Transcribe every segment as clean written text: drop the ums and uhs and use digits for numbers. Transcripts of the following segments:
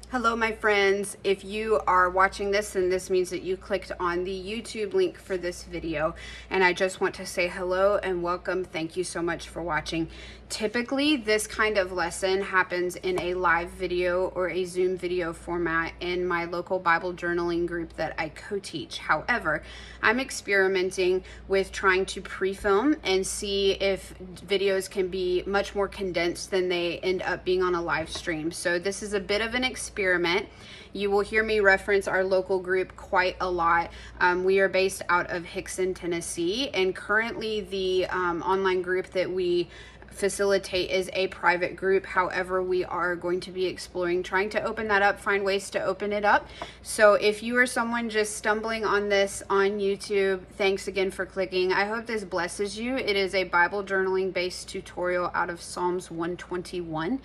Hello, my friends. If you are watching this, then this means that you clicked on the YouTube link for this video. And I just want to say hello and welcome. Thank you so much for watching. Typically, this kind of lesson happens in a live video or a Zoom video format in my local Bible journaling group that I co-teach. However, I'm experimenting with trying to pre-film and see if videos can be much more condensed than they end up being on a live stream. So this is a bit of an experiment. You will hear me reference our local group quite a lot. We are based out of Hickson, Tennessee, and currently the online group that we facilitate is a private group. However, we are going to be exploring trying to open that up, find ways to open it up. So if you are someone just stumbling on this on YouTube, thanks again for clicking. I hope this blesses you. It is a Bible journaling based tutorial out of Psalms 121.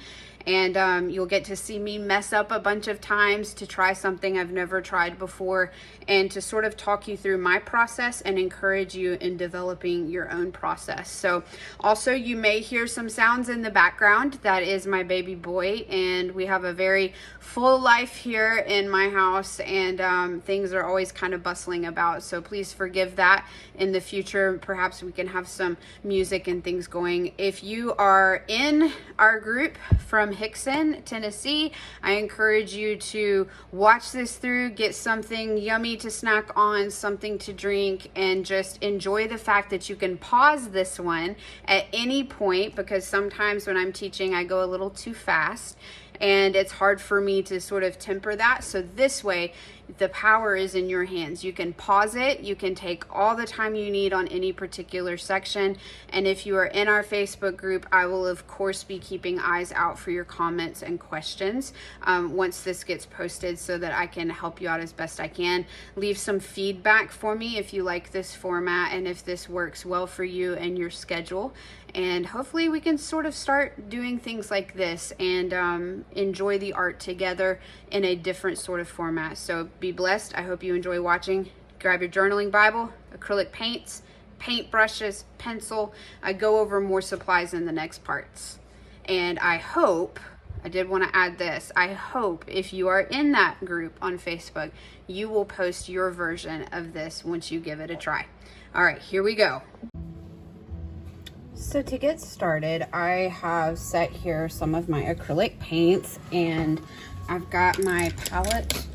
And you'll get to see me mess up a bunch of times to try something I've never tried before and to sort of talk you through my process and encourage you in developing your own process. So also you may hear some sounds in the background. That is my baby boy, and we have a very full life here in my house, and things are always kind of bustling about. So please forgive that. In the future, perhaps we can have some music and things going. If you are in our group from Hickson, Tennessee, I encourage you to watch this through, get something yummy to snack on, something to drink, and just enjoy the fact that you can pause this one at any point, because sometimes when I'm teaching I go a little too fast and it's hard for me to sort of temper that. So this way, the power is in your hands. You can pause it. You can take all the time you need on any particular section. And if you are in our Facebook group, I will of course be keeping eyes out for your comments and questions once this gets posted, so that I can help you out as best I can. Leave some feedback for me if you like this format and if this works well for you and your schedule. And hopefully we can sort of start doing things like this and enjoy the art together in a different sort of format. So be blessed. I hope you enjoy watching. Grab your journaling Bible, acrylic paints, paint brushes, pencil. I go over more supplies in the next parts. And I did want to add this. I hope if you are in that group on Facebook, you will post your version of this once you give it a try. All right, here we go. So to get started, I have set here some of my acrylic paints, and I've got my palette.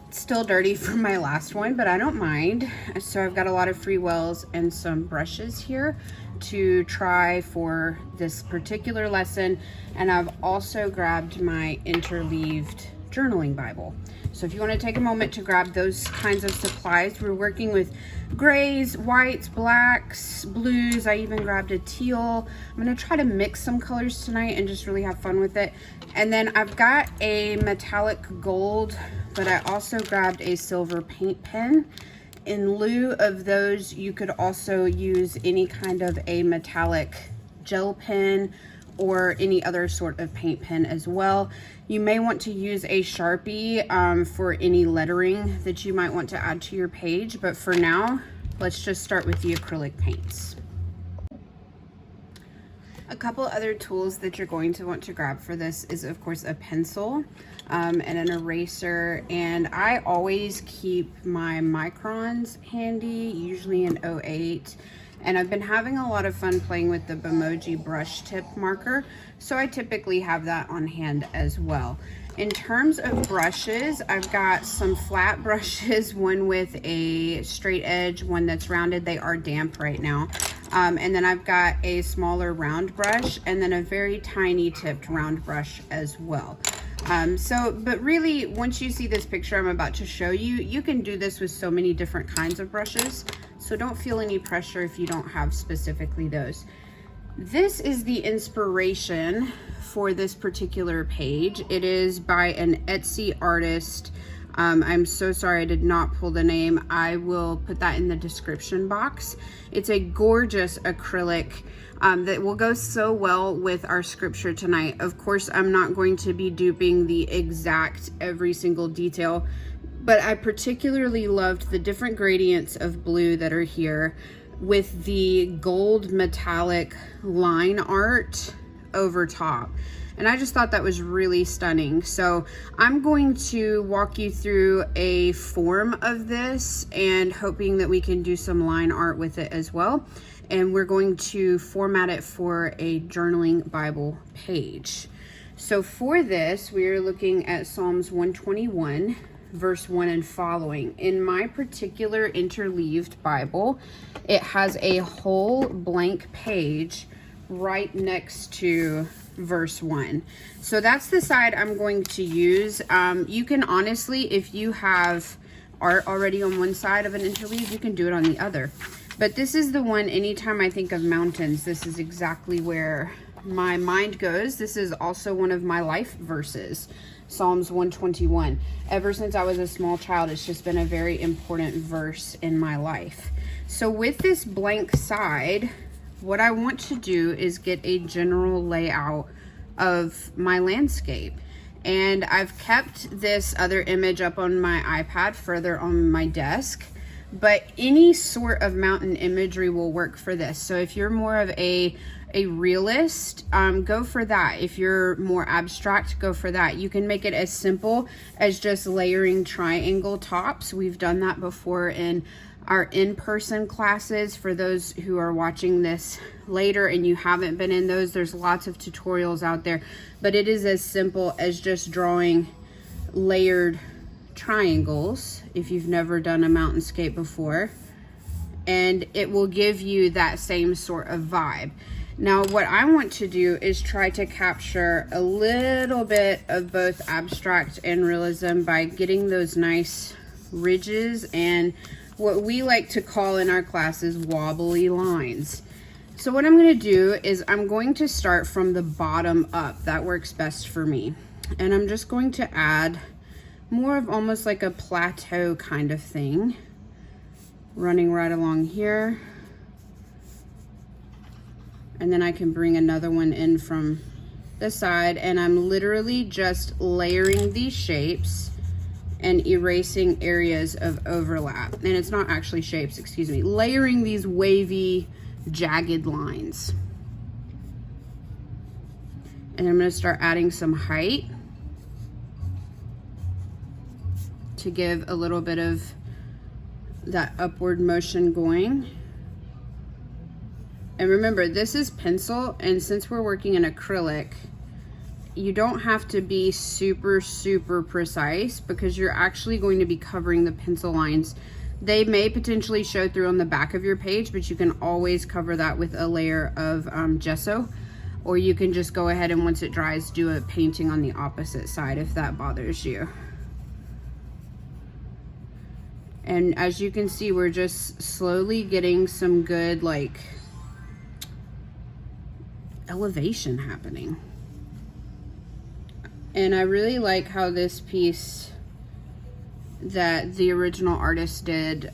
It's still dirty from my last one, but I don't mind. So I've got a lot of free wells and some brushes here to try for this particular lesson. And I've also grabbed my interleaved journaling Bible. So if you want to take a moment to grab those kinds of supplies, we're working with grays, whites, blacks, blues. I even grabbed a teal. I'm going to try to mix some colors tonight and just really have fun with it. And then I've got a metallic gold, but I also grabbed a silver paint pen. In lieu of those, you could also use any kind of a metallic gel pen or any other sort of paint pen as well. You may want to use a Sharpie for any lettering that you might want to add to your page, but for now, let's just start with the acrylic paints. A couple other tools that you're going to want to grab for this is of course a pencil and an eraser, and I always keep my microns handy, usually an 08. And I've been having a lot of fun playing with the Bimoji brush tip marker, so I typically have that on hand as well. In terms of brushes, I've got some flat brushes, one with a straight edge, one that's rounded. They are damp right now. And then I've got a smaller round brush and then a very tiny tipped round brush as well. But really, once you see this picture I'm about to show you, you can do this with so many different kinds of brushes. So don't feel any pressure if you don't have specifically those. This is the inspiration for this particular page. It is by an Etsy artist. I'm so sorry I did not pull the name. I will put that in the description box. It's a gorgeous acrylic that will go so well with our scripture tonight. Of course, I'm not going to be duping the exact every single detail, but I particularly loved the different gradients of blue that are here with the gold metallic line art over top. And I just thought that was really stunning. So I'm going to walk you through a form of this and hoping that we can do some line art with it as well. And we're going to format it for a journaling Bible page. So for this, we are looking at Psalms 121, verse 1 and following. In my particular interleaved Bible, it has a whole blank page right next to verse 1. So that's the side I'm going to use. You can honestly, if you have art already on one side of an interleave, you can do it on the other. But this is the one, anytime I think of mountains, this is exactly where my mind goes. This is also one of my life verses, Psalms 121. Ever since I was a small child, it's just been a very important verse in my life. So with this blank side, what I want to do is get a general layout of my landscape. And I've kept this other image up on my iPad further on my desk, but any sort of mountain imagery will work for this. So if you're more of a realist, go for that. If you're more abstract, go for that. You can make it as simple as just layering triangle tops. We've done that before in our in-person classes. For those who are watching this later and you haven't been in those, there's lots of tutorials out there, but it is as simple as just drawing layered triangles if you've never done a mountainscape before, and it will give you that same sort of vibe. Now what I want to do is try to capture a little bit of both abstract and realism by getting those nice ridges and what we like to call in our classes wobbly lines. So what I'm going to do is I'm going to start from the bottom up. That works best for me. And I'm just going to add more of almost like a plateau kind of thing, running right along here. And then I can bring another one in from the side, and I'm literally just layering these shapes and erasing areas of overlap. And it's not actually shapes, excuse me, layering these wavy, jagged lines. And I'm gonna start adding some height to give a little bit of that upward motion going. And remember, this is pencil, and since we're working in acrylic, you don't have to be super precise because you're actually going to be covering the pencil lines. They may potentially show through on the back of your page, but you can always cover that with a layer of gesso, or you can just go ahead and once it dries, do a painting on the opposite side if that bothers you. And as you can see, we're just slowly getting some good like elevation happening. And I really like how this piece that the original artist did,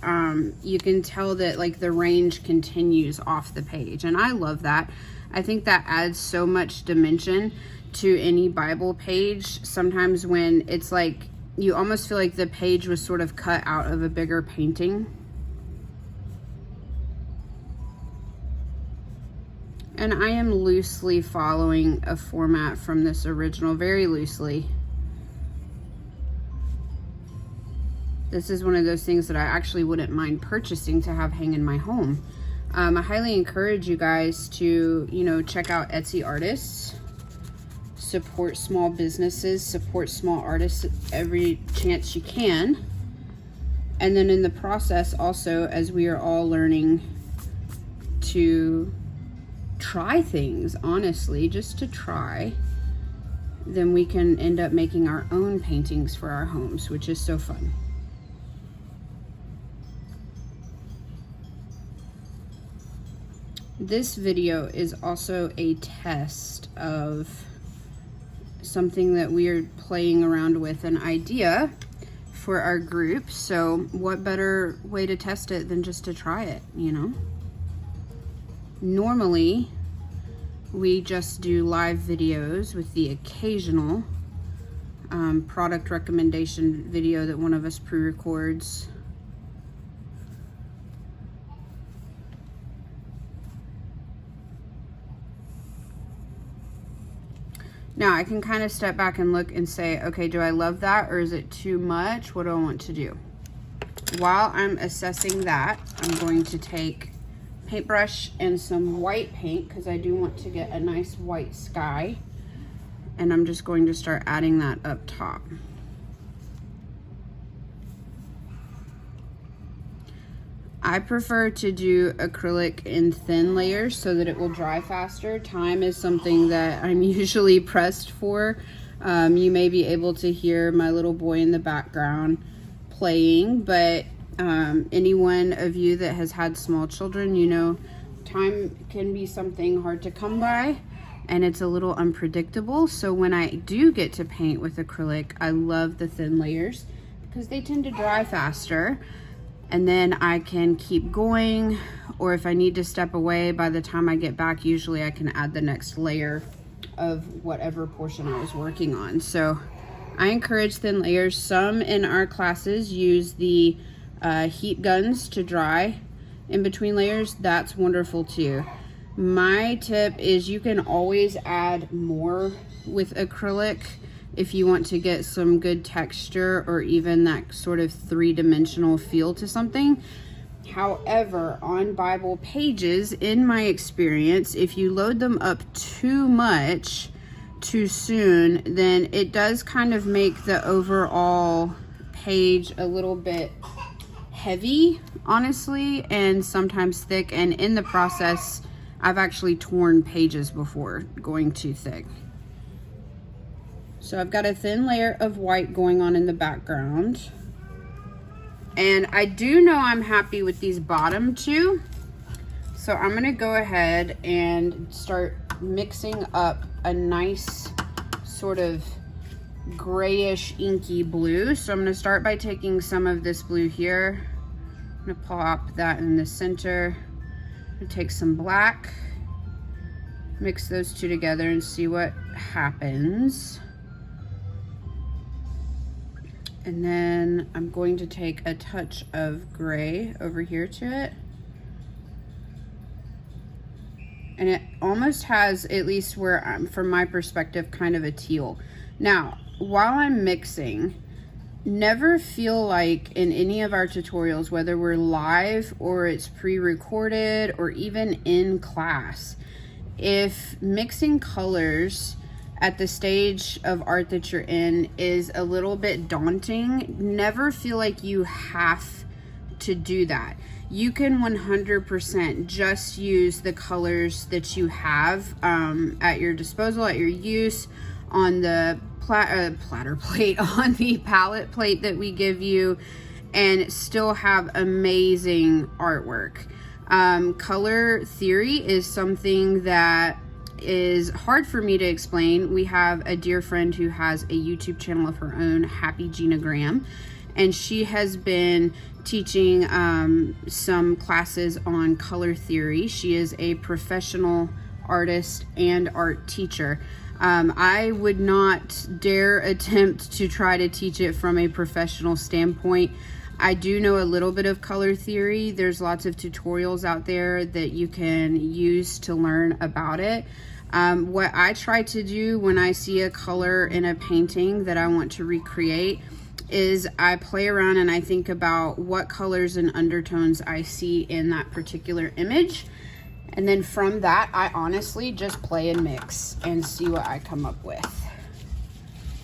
you can tell that like the range continues off the page, and I love that. I think that adds so much dimension to any Bible page. Sometimes when it's like you almost feel like the page was sort of cut out of a bigger painting. And I am loosely following a format from this original, very loosely. This is one of those things that I actually wouldn't mind purchasing to have hang in my home. I highly encourage you guys to, you know, check out Etsy artists, support small businesses, support small artists every chance you can. And then in the process also, as we are all learning to try things, honestly, just to try, then we can end up making our own paintings for our homes, which is so fun. This video is also a test of something that we are playing around with, an idea for our group. So what better way to test it than just to try it, you know? Normally, we just do live videos with the occasional product recommendation video that one of us pre-records. Now I can kind of step back and look and say, okay, do I love that or is it too much? What do I want to do? While I'm assessing that, I'm going to take paintbrush and some white paint because I do want to get a nice white sky. And I'm just going to start adding that up top. I prefer to do acrylic in thin layers so that it will dry faster. Time is something that I'm usually pressed for. You may be able to hear my little boy in the background playing, but any one of you that has had small children, you know time can be something hard to come by and it's a little unpredictable. So when I do get to paint with acrylic, I love the thin layers because they tend to dry faster. And then I can keep going, or if I need to step away, by the time I get back, usually I can add the next layer of whatever portion I was working on. So I encourage thin layers. Some in our classes use the heat guns to dry in between layers. That's wonderful too. My tip is you can always add more with acrylic if you want to get some good texture or even that sort of three-dimensional feel to something. However, on Bible pages, in my experience, if you load them up too much too soon, then it does kind of make the overall page a little bit heavy, honestly, and sometimes thick. And in the process, I've actually torn pages before going too thick. So I've got a thin layer of white going on in the background. And I do know I'm happy with these bottom two. So I'm gonna go ahead and start mixing up a nice sort of grayish inky blue. So I'm gonna start by taking some of this blue here. I'm gonna pop that in the center. I'm gonna take some black, mix those two together and see what happens. And then I'm going to take a touch of gray over here to it. And it almost has, at least where I'm, from my perspective, kind of a teal. Now, while I'm mixing, never feel like in any of our tutorials, whether we're live or it's pre-recorded or even in class, if mixing colors at the stage of art that you're in is a little bit daunting, never feel like you have to do that. You can 100% just use the colors that you have at your disposal, at your use, on the platter plate, on the palette plate that we give you, and still have amazing artwork. Color theory is something that is hard for me to explain. We have a dear friend who has a YouTube channel of her own, Happy Gina Graham, and she has been teaching some classes on color theory. She is a professional artist and art teacher. I would not dare attempt to try to teach it from a professional standpoint. I do know a little bit of color theory. There's lots of tutorials out there that you can use to learn about it. What I try to do when I see a color in a painting that I want to recreate is I play around and I think about what colors and undertones I see in that particular image. And then from that, I honestly just play and mix and see what I come up with.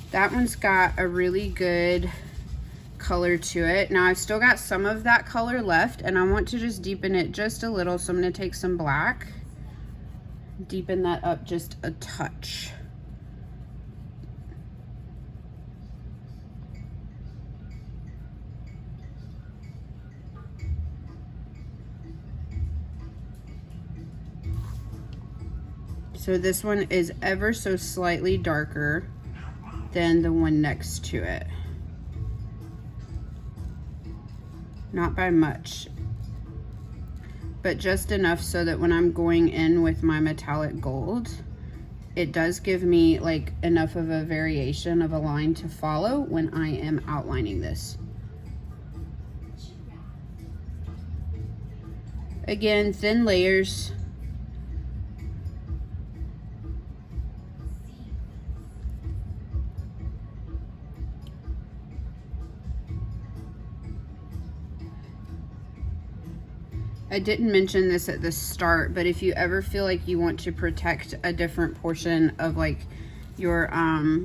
That one's got a really good color to it. Now I've still got some of that color left and I want to just deepen it just a little. So I'm going to take some black, deepen that up just a touch. So this one is ever so slightly darker than the one next to it. Not by much, but just enough so that when I'm going in with my metallic gold, it does give me like enough of a variation of a line to follow when I am outlining this. Again, thin layers. I didn't mention this at the start, but if you ever feel like you want to protect a different portion of like your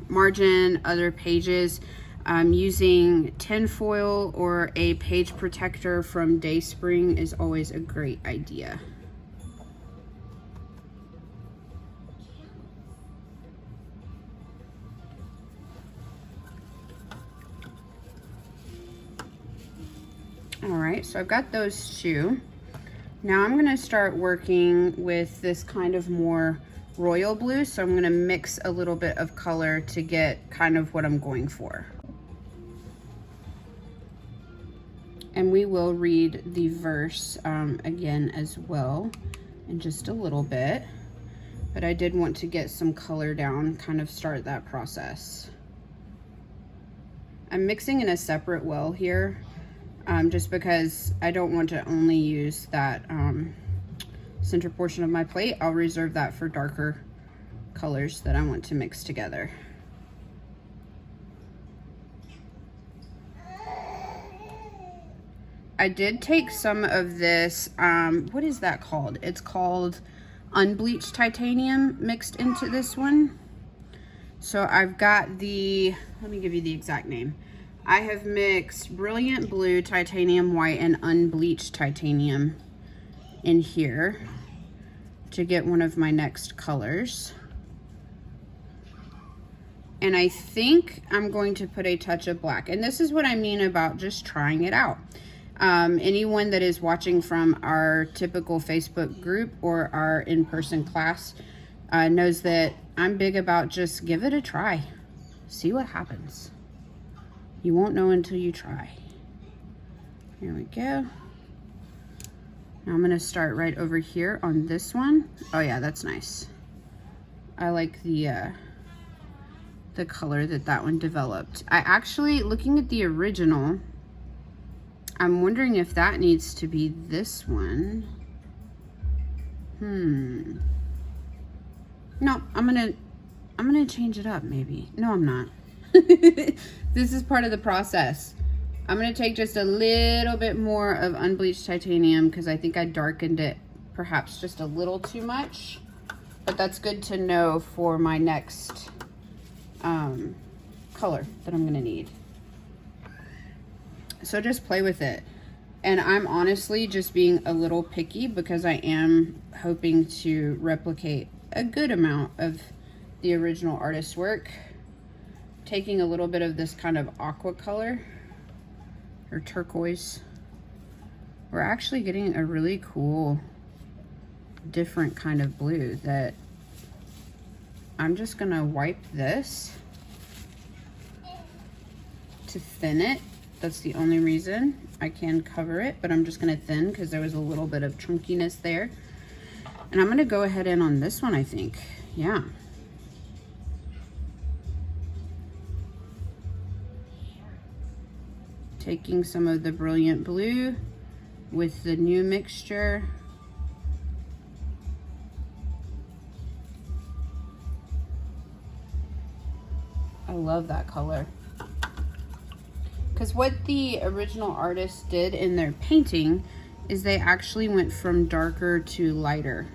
margin, other pages, using tin foil or a page protector from Dayspring is always a great idea. All right, so I've got those two. Now I'm gonna start working with this kind of more royal blue. So I'm gonna mix a little bit of color to get kind of what I'm going for. And we will read the verse again as well in just a little bit. But I did want to get some color down, kind of start that process. I'm mixing in a separate well here. Just because I don't want to only use that center portion of my plate. I'll reserve that for darker colors that I want to mix together. I did take some of this, what is that called? It's called unbleached titanium mixed into this one. So I've got the, let me give you the exact name. I have mixed brilliant blue, titanium white, and unbleached titanium in here to get one of my next colors. And I think I'm going to put a touch of black. And this is what I mean about just trying it out. Anyone that is watching from our typical Facebook group or our in-person class knows that I'm big about just give it a try. See what happens. You won't know until you try. Here we go. Now I'm gonna start right over here on this one. Oh yeah, that's nice. I like the color that one developed. I actually, looking at the original, I'm wondering if that needs to be this one. No, I'm gonna change it up maybe. No, I'm not. This is part of the process. I'm gonna take just a little bit more of unbleached titanium because I think I darkened it perhaps just a little too much, but that's good to know for my next color that I'm gonna need. So just play with it. And I'm honestly just being a little picky because I am hoping to replicate a good amount of the original artist's work. Taking a little bit of this kind of aqua color or turquoise. We're actually getting a really cool, different kind of blue that I'm just gonna wipe this to thin it. That's the only reason. I can cover it, but I'm just gonna thin because there was a little bit of chunkiness there. And I'm gonna go ahead in on this one, I think. Yeah. Taking some of the brilliant blue with the new mixture. I love that color. Because what the original artist did in their painting is they actually went from darker to lighter.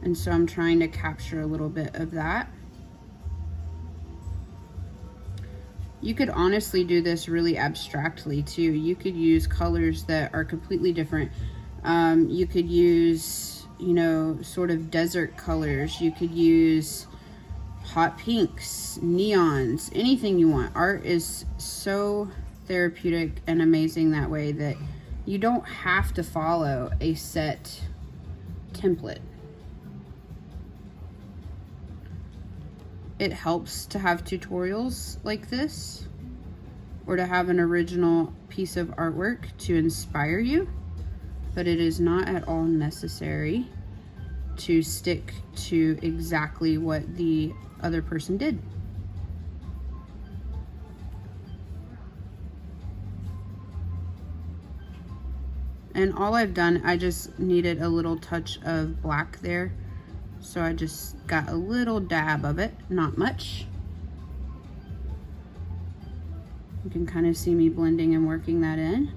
And so I'm trying to capture a little bit of that. You could honestly do this really abstractly too. You could use colors that are completely different. You could use, you know, sort of desert colors. You could use hot pinks, neons, anything you want. Art is so therapeutic and amazing that way that you don't have to follow a set template. It helps to have tutorials like this or to have an original piece of artwork to inspire you, but it is not at all necessary to stick to exactly what the other person did. And all I've done, I just needed a little touch of black there. So I just got a little dab of it, not much. You can kind of see me blending and working that in.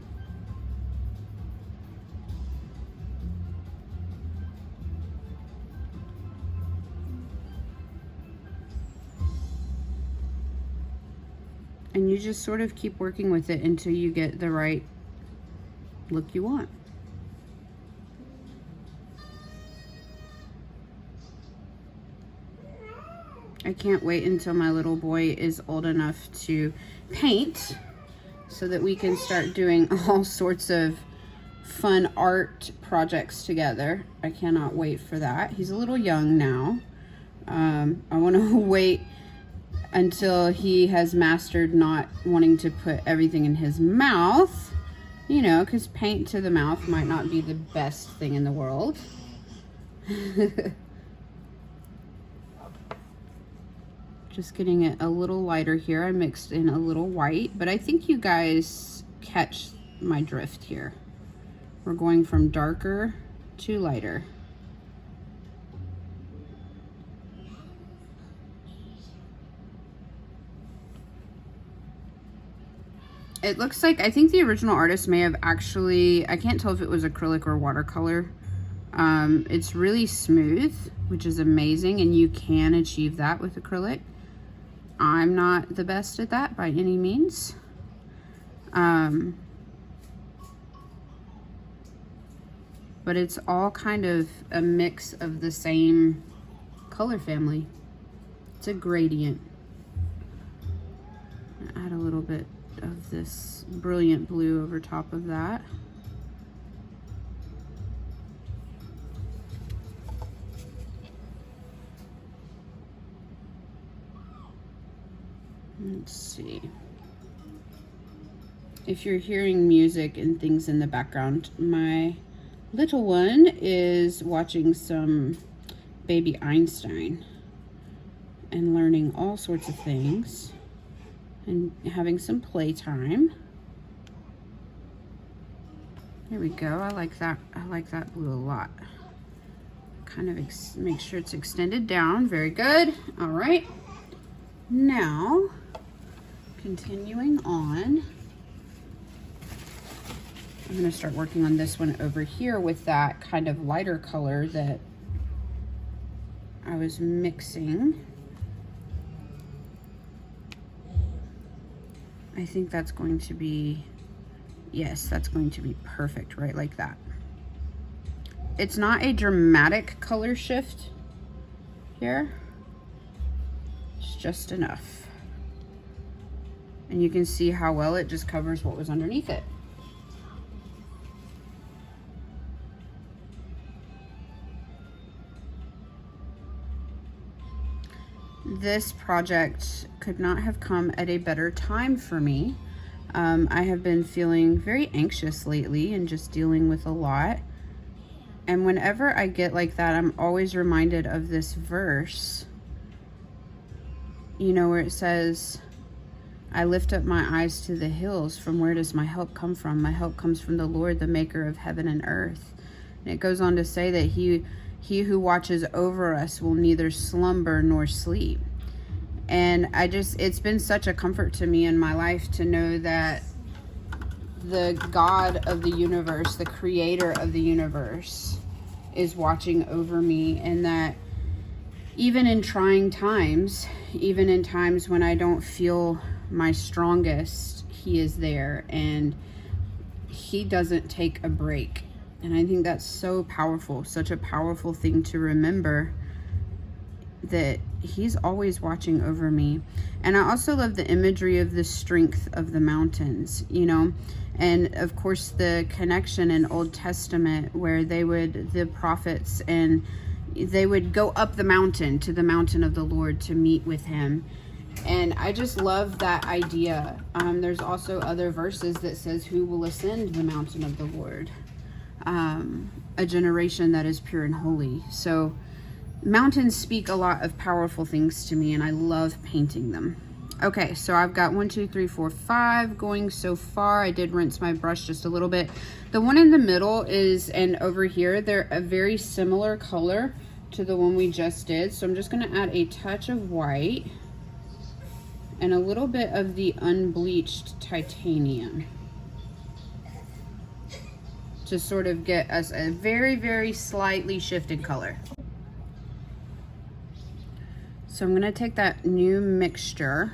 And you just sort of keep working with it until you get the right look you want. I can't wait until my little boy is old enough to paint so that we can start doing all sorts of fun art projects together. I cannot wait for that. He's a little young now. I want to wait until he has mastered not wanting to put everything in his mouth, you know, because paint to the mouth might not be the best thing in the world. Just getting it a little lighter here. I mixed in a little white, but I think you guys catch my drift here. We're going from darker to lighter. It looks like, I think the original artist may have actually, I can't tell if it was acrylic or watercolor. It's really smooth, which is amazing, and you can achieve that with acrylic. I'm not the best at that by any means. But it's all kind of a mix of the same color family. It's a gradient. Add a little bit of this brilliant blue over top of that. Let's see. If you're hearing music and things in the background, my little one is watching some Baby Einstein and learning all sorts of things and having some playtime. There we go. I like that. I like that blue a lot. Kind of make sure it's extended down. Very good. All right. Now, continuing on, I'm going to start working on this one over here with that kind of lighter color that I was mixing. I think that's going to be, yes, that's going to be perfect, right like that. It's not a dramatic color shift here. It's just enough. And you can see how well it just covers what was underneath it. This project could not have come at a better time for me. I have been feeling very anxious lately and just dealing with a lot. And whenever I get like that, I'm always reminded of this verse, you know, where it says, I lift up my eyes to the hills. From where does my help come from? My help comes from the Lord, the maker of heaven and earth. And it goes on to say that he who watches over us will neither slumber nor sleep. And it's been such a comfort to me in my life to know that the God of the universe, the creator of the universe, is watching over me, and that even in trying times, even in times when I don't feel my strongest, he is there and he doesn't take a break. And I think that's so powerful, such a powerful thing to remember, that he's always watching over me. And I also love the imagery of the strength of the mountains, you know, and of course the connection in Old Testament where the prophets, and they would go up the mountain to the mountain of the Lord to meet with him. And I just love that idea. There's also other verses that says, who will ascend the mountain of the Lord? A generation that is pure and holy. So mountains speak a lot of powerful things to me, and I love painting them. Okay, so I've got 1, 2, 3, 4, 5 going so far. I did rinse my brush just a little bit. The one in the middle is, and over here, they're a very similar color to the one we just did. So I'm just going to add a touch of white and a little bit of the unbleached titanium to sort of get us a very, very slightly shifted color. So I'm going to take that new mixture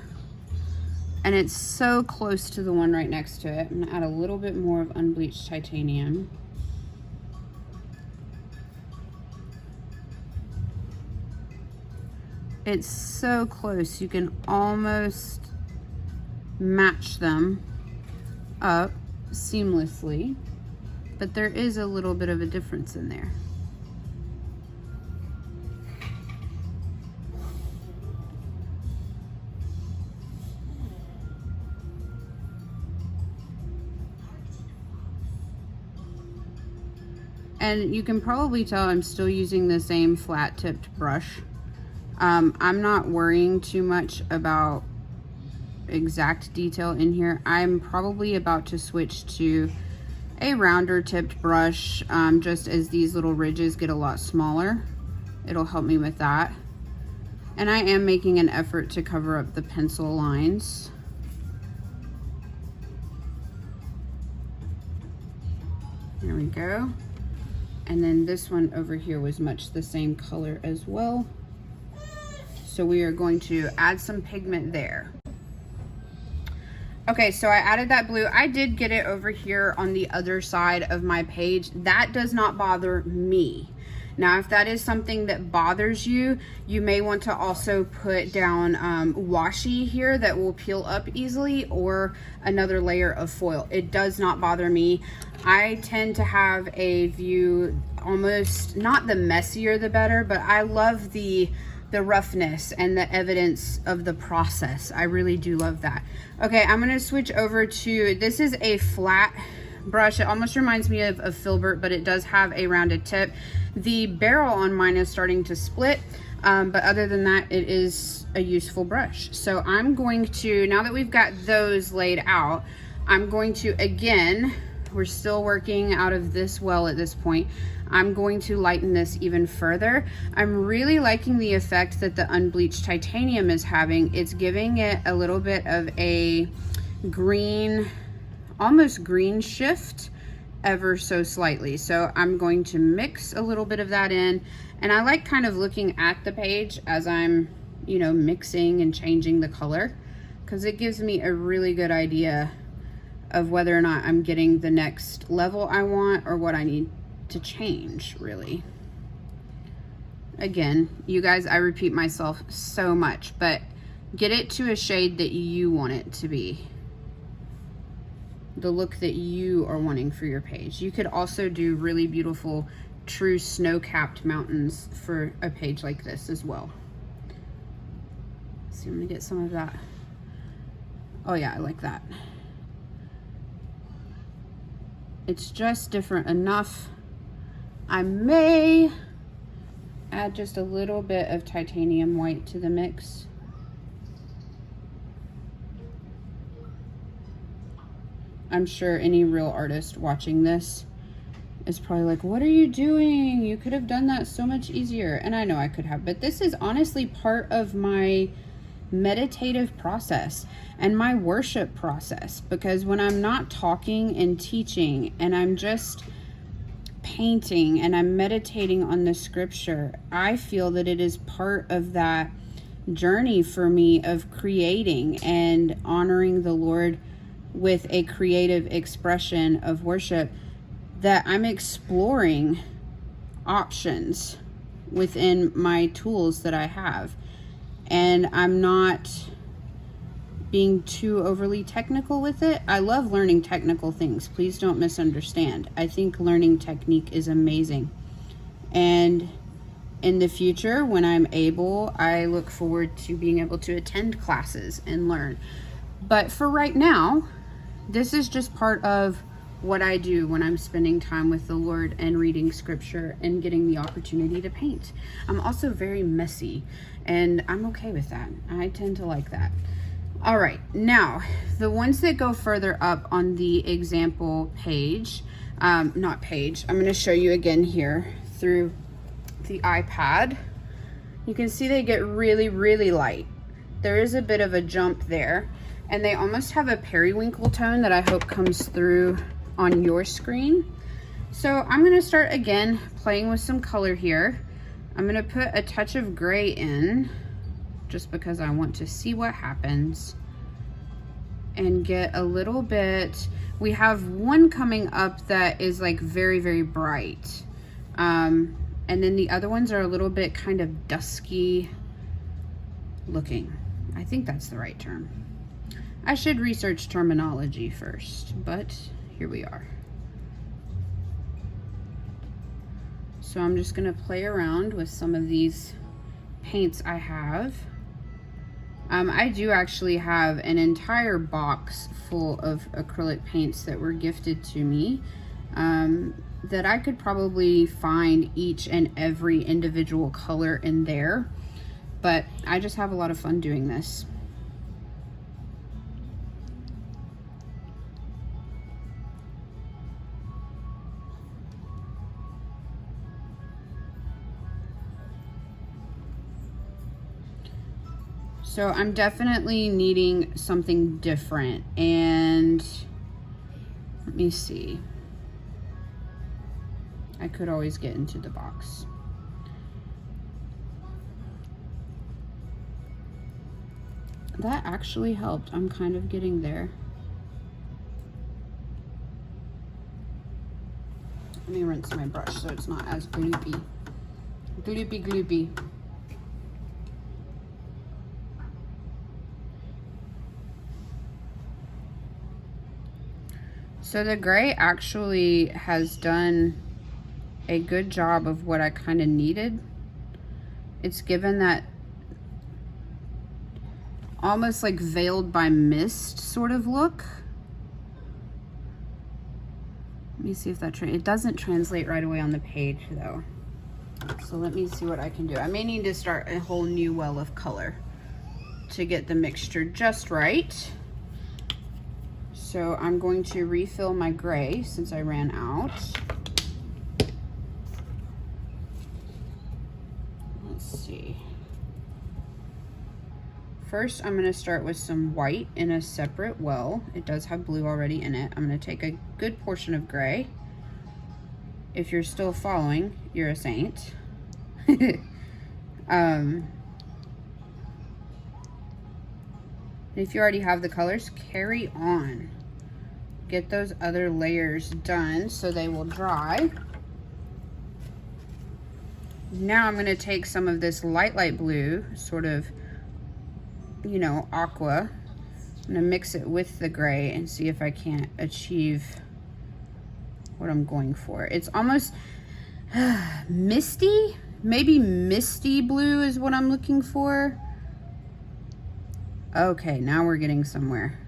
And it's so close to the one right next to it. I'm gonna add a little bit more of unbleached titanium. It's so close, you can almost match them up seamlessly, but there is a little bit of a difference in there. And you can probably tell I'm still using the same flat tipped brush. I'm not worrying too much about exact detail in here. I'm probably about to switch to a rounder tipped brush, just as these little ridges get a lot smaller. It'll help me with that. And I am making an effort to cover up the pencil lines. There we go. And then this one over here was much the same color as well. So we are going to add some pigment there. Okay, so I added that blue. I did get it over here on the other side of my page. That does not bother me. Now, if that is something that bothers you, you may want to also put down washi here that will peel up easily, or another layer of foil. It does not bother me. I tend to have a view almost, not the messier the better, but I love the roughness and the evidence of the process. I really do love that. Okay, I'm gonna switch over to, this is a flat brush. It almost reminds me of Filbert, but it does have a rounded tip. The barrel on mine is starting to split, but other than that, it is a useful brush. So I'm going to, now that we've got those laid out, I'm going to, again, we're still working out of this well at this point, I'm going to lighten this even further. I'm really liking the effect that the unbleached titanium is having. It's giving it a little bit of a green, almost green shift, ever so slightly. So I'm going to mix a little bit of that in, and I like kind of looking at the page as I'm, you know, mixing and changing the color, because it gives me a really good idea of whether or not I'm getting the next level I want or what I need to change, really. Again, you guys, I repeat myself so much, but get it to a shade that you want it to be, the look that you are wanting for your page. You could also do really beautiful true snow-capped mountains for a page like this as well. So I'm gonna get some of that. Oh yeah, I like that. It's just different enough. I may add just a little bit of titanium white to the mix. I'm sure any real artist watching this is probably like, what are you doing? You could have done that so much easier. And I know I could have, but this is honestly part of my meditative process and my worship process, because when I'm not talking and teaching and I'm just painting and I'm meditating on the scripture, I feel that it is part of that journey for me of creating and honoring the Lord with a creative expression of worship, that I'm exploring options within my tools that I have. And I'm not being too overly technical with it. I love learning technical things. Please don't misunderstand. I think learning technique is amazing. And in the future, when I'm able, I look forward to being able to attend classes and learn. But for right now, this is just part of what I do when I'm spending time with the Lord and reading scripture and getting the opportunity to paint. I'm also very messy, and I'm okay with that. I tend to like that. All right, now the ones that go further up on the example page, not page, I'm going to show you again here through the iPad. You can see they get really, really light. There is a bit of a jump there, and they almost have a periwinkle tone that I hope comes through on your screen. So I'm going to start again playing with some color here. I'm going to put a touch of gray in just because I want to see what happens. and get a little bit. We have one coming up that is like very, very bright. And then the other ones are a little bit kind of dusky looking. I think that's the right term. I should research terminology first, but here we are. So I'm just gonna play around with some of these paints I have. I do actually have an entire box full of acrylic paints that were gifted to me, that I could probably find each and every individual color in there, but I just have a lot of fun doing this. So I'm definitely needing something different, and let me see. I could always get into the box. That actually helped. I'm kind of getting there. Let me rinse my brush so it's not as gloopy. Gloopy, gloopy. So the gray actually has done a good job of what I kind of needed. It's given that almost like veiled by mist sort of look. Let me see if that, it doesn't translate right away on the page though. So let me see what I can do. I may need to start a whole new well of color to get the mixture just right. So I'm going to refill my gray since I ran out. Let's see. First, I'm going to start with some white in a separate well. It does have blue already in it. I'm going to take a good portion of gray. If you're still following, you're a saint. If you already have the colors, carry on. Get those other layers done so they will dry. Now I'm going to take some of this light blue, sort of, you know, aqua. I'm going to mix it with the gray and see if I can't achieve what I'm going for. It's almost misty, maybe misty blue is what I'm looking for. Okay, now we're getting somewhere.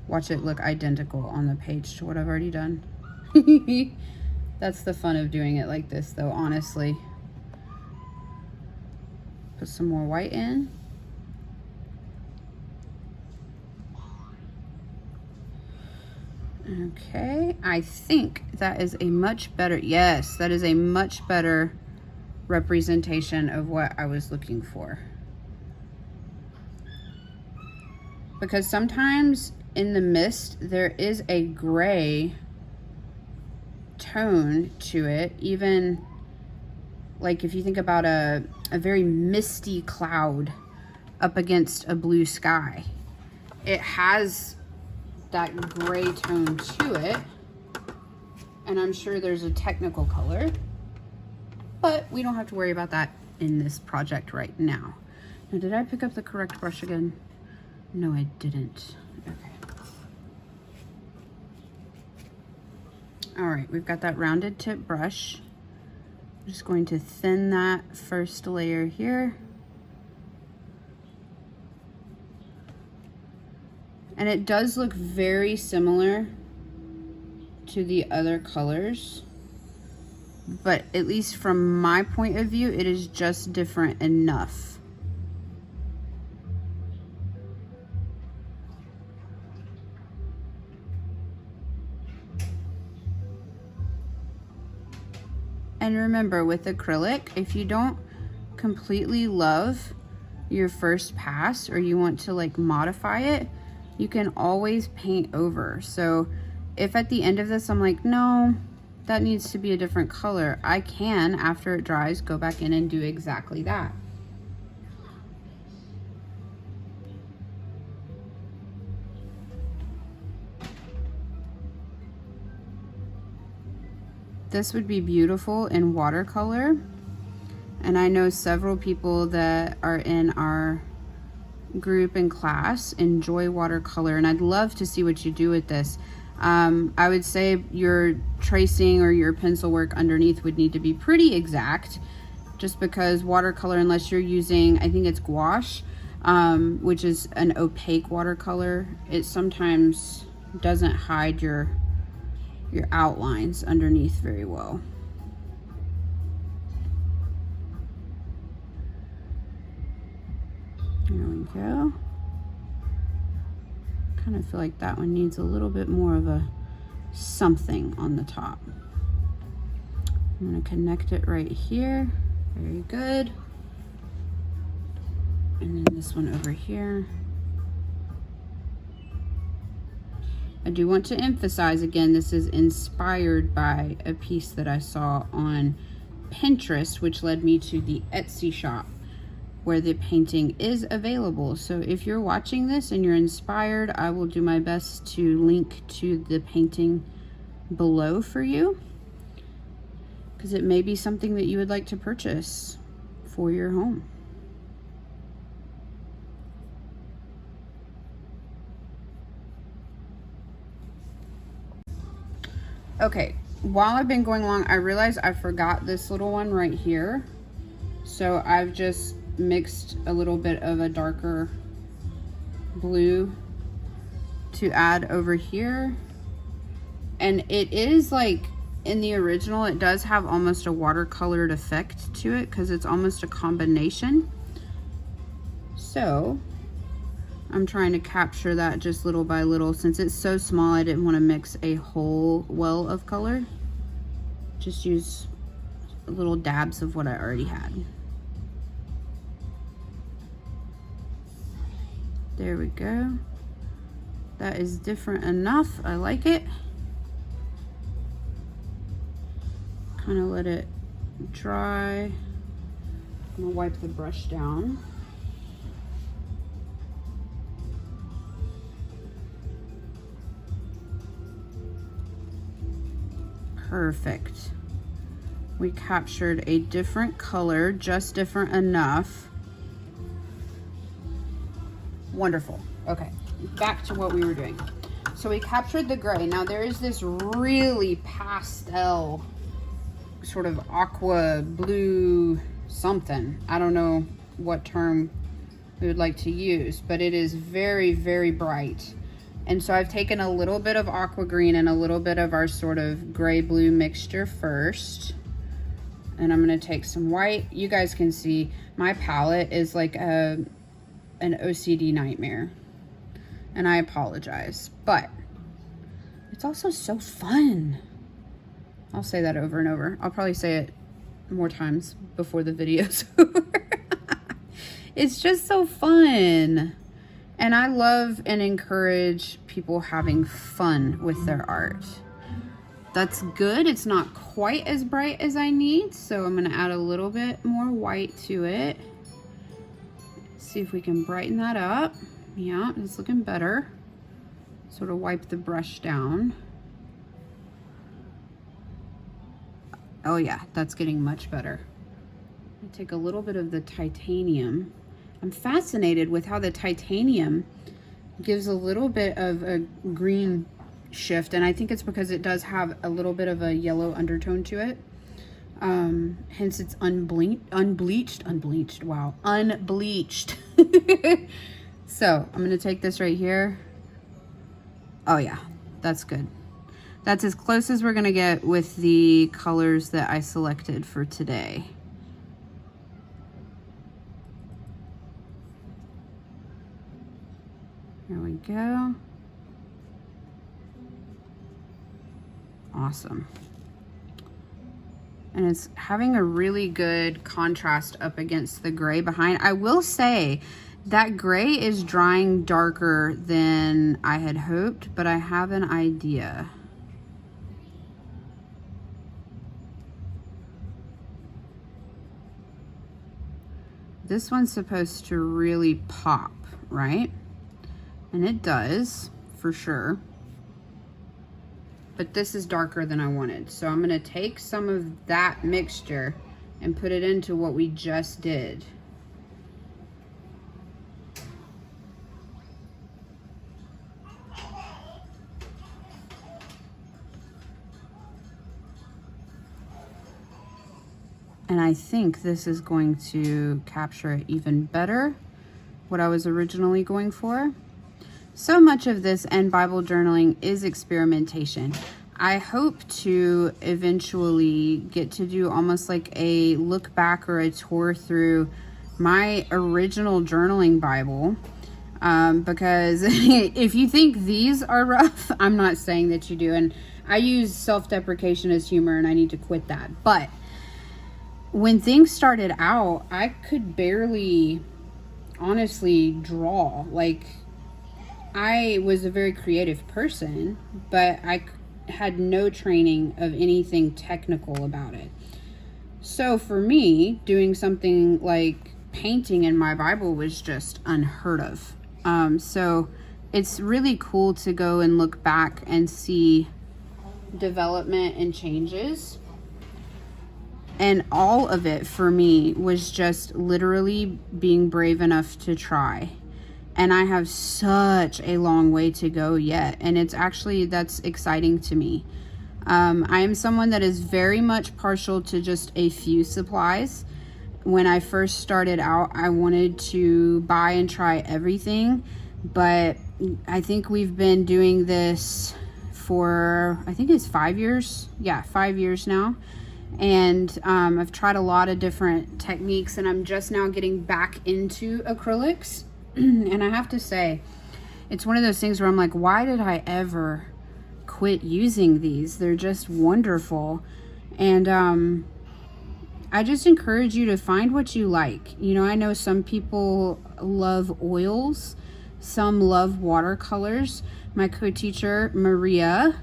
Watch it look identical on the page to what I've already done. That's the fun of doing it like this though, honestly. Put some more white in. Okay, I think that is a much better, yes, that is a much better representation of what I was looking for. Because sometimes in the mist, there is a gray tone to it. Even like if you think about a very misty cloud up against a blue sky, it has that gray tone to it. And I'm sure there's a technical color, but we don't have to worry about that in this project right now. Now, did I pick up the correct brush again? No, I didn't. Okay. All right, we've got that rounded tip brush. I'm just going to thin that first layer here. And it does look very similar to the other colors, but at least from my point of view, it is just different enough. And remember, with acrylic, if you don't completely love your first pass or you want to like modify it, you can always paint over. So if at the end of this I'm like, no, that needs to be a different color, I can, after it dries, go back in and do exactly that. this would be beautiful in watercolor. And I know several people that are in our group and class enjoy watercolor, and I'd love to see what you do with this. I would say your tracing or your pencil work underneath would need to be pretty exact, just because watercolor, unless you're using, I think it's gouache, which is an opaque watercolor, it sometimes doesn't hide your outlines underneath very well. There we go. Kind of feel like that one needs a little bit more of a something on the top. I'm going to connect it right here. Very good. And then this one over here. I do want to emphasize again, this is inspired by a piece that I saw on Pinterest, which led me to the Etsy shop where the painting is available. So if you're watching this and you're inspired, I will do my best to link to the painting below for you, because it may be something that you would like to purchase for your home. Okay, while I've been going along, I realized I forgot this little one right here. So I've just mixed a little bit of a darker blue to add over here. And it is like, in the original, it does have almost a watercolored effect to it because it's almost a combination. So I'm trying to capture that just little by little. Since it's so small, I didn't want to mix a whole well of color. Just use little dabs of what I already had. There we go. That is different enough. I like it. Kind of let it dry. I'm gonna wipe the brush down. Perfect. We captured a different color, just different enough. Wonderful. Okay, back to what we were doing. So we captured the gray. Now there is this really pastel, sort of aqua blue something. I don't know what term we would like to use, but it is very, very bright. And so I've taken a little bit of aqua green and a little bit of our sort of gray blue mixture first. And I'm gonna take some white. You guys can see my palette is like an OCD nightmare. And I apologize, but it's also so fun. I'll say that over and over. I'll probably say it more times before the video's over. It's just so fun. And I love and encourage people having fun with their art. That's good. It's not quite as bright as I need, so I'm gonna add a little bit more white to it. See if we can brighten that up. Yeah, it's looking better. Sort of wipe the brush down. Oh yeah, that's getting much better. I take a little bit of the titanium. I'm fascinated with how the titanium gives a little bit of a green shift, and I think it's because it does have a little bit of a yellow undertone to it. Hence it's unbleached. So I'm gonna take this right here. Oh yeah, that's good. That's as close as we're gonna get with the colors that I selected for today. There we go. Awesome. And it's having a really good contrast up against the gray behind. I will say that gray is drying darker than I had hoped, but I have an idea. This one's supposed to really pop, right? And it does, for sure. but this is darker than I wanted. So I'm gonna take some of that mixture and put it into what we just did. And I think this is going to capture it even better, what I was originally going for. So much of this and Bible journaling is experimentation. I hope to eventually get to do almost like a look back or a tour through my original journaling Bible. Because if you think these are rough, I'm not saying that you do. And I use self-deprecation as humor, and I need to quit that. But when things started out, I could barely honestly draw. Like, I was a very creative person, but I had no training of anything technical about it. So for me, doing something like painting in my Bible was just unheard of. So it's really cool to go and look back and see development and changes. And all of it for me was just literally being brave enough to try. And I have such a long way to go yet. And it's actually, that's exciting to me. I am someone that is very much partial to just a few supplies. When I first started out, I wanted to buy and try everything. But I think we've been doing this for, I think it's 5 years. Yeah, 5 years now. And I've tried a lot of different techniques, and I'm just now getting back into acrylics. And I have to say, it's one of those things where I'm like, why did I ever quit using these? They're just wonderful. And I just encourage you to find what you like. You know, I know some people love oils, some love watercolors. My co-teacher, Maria,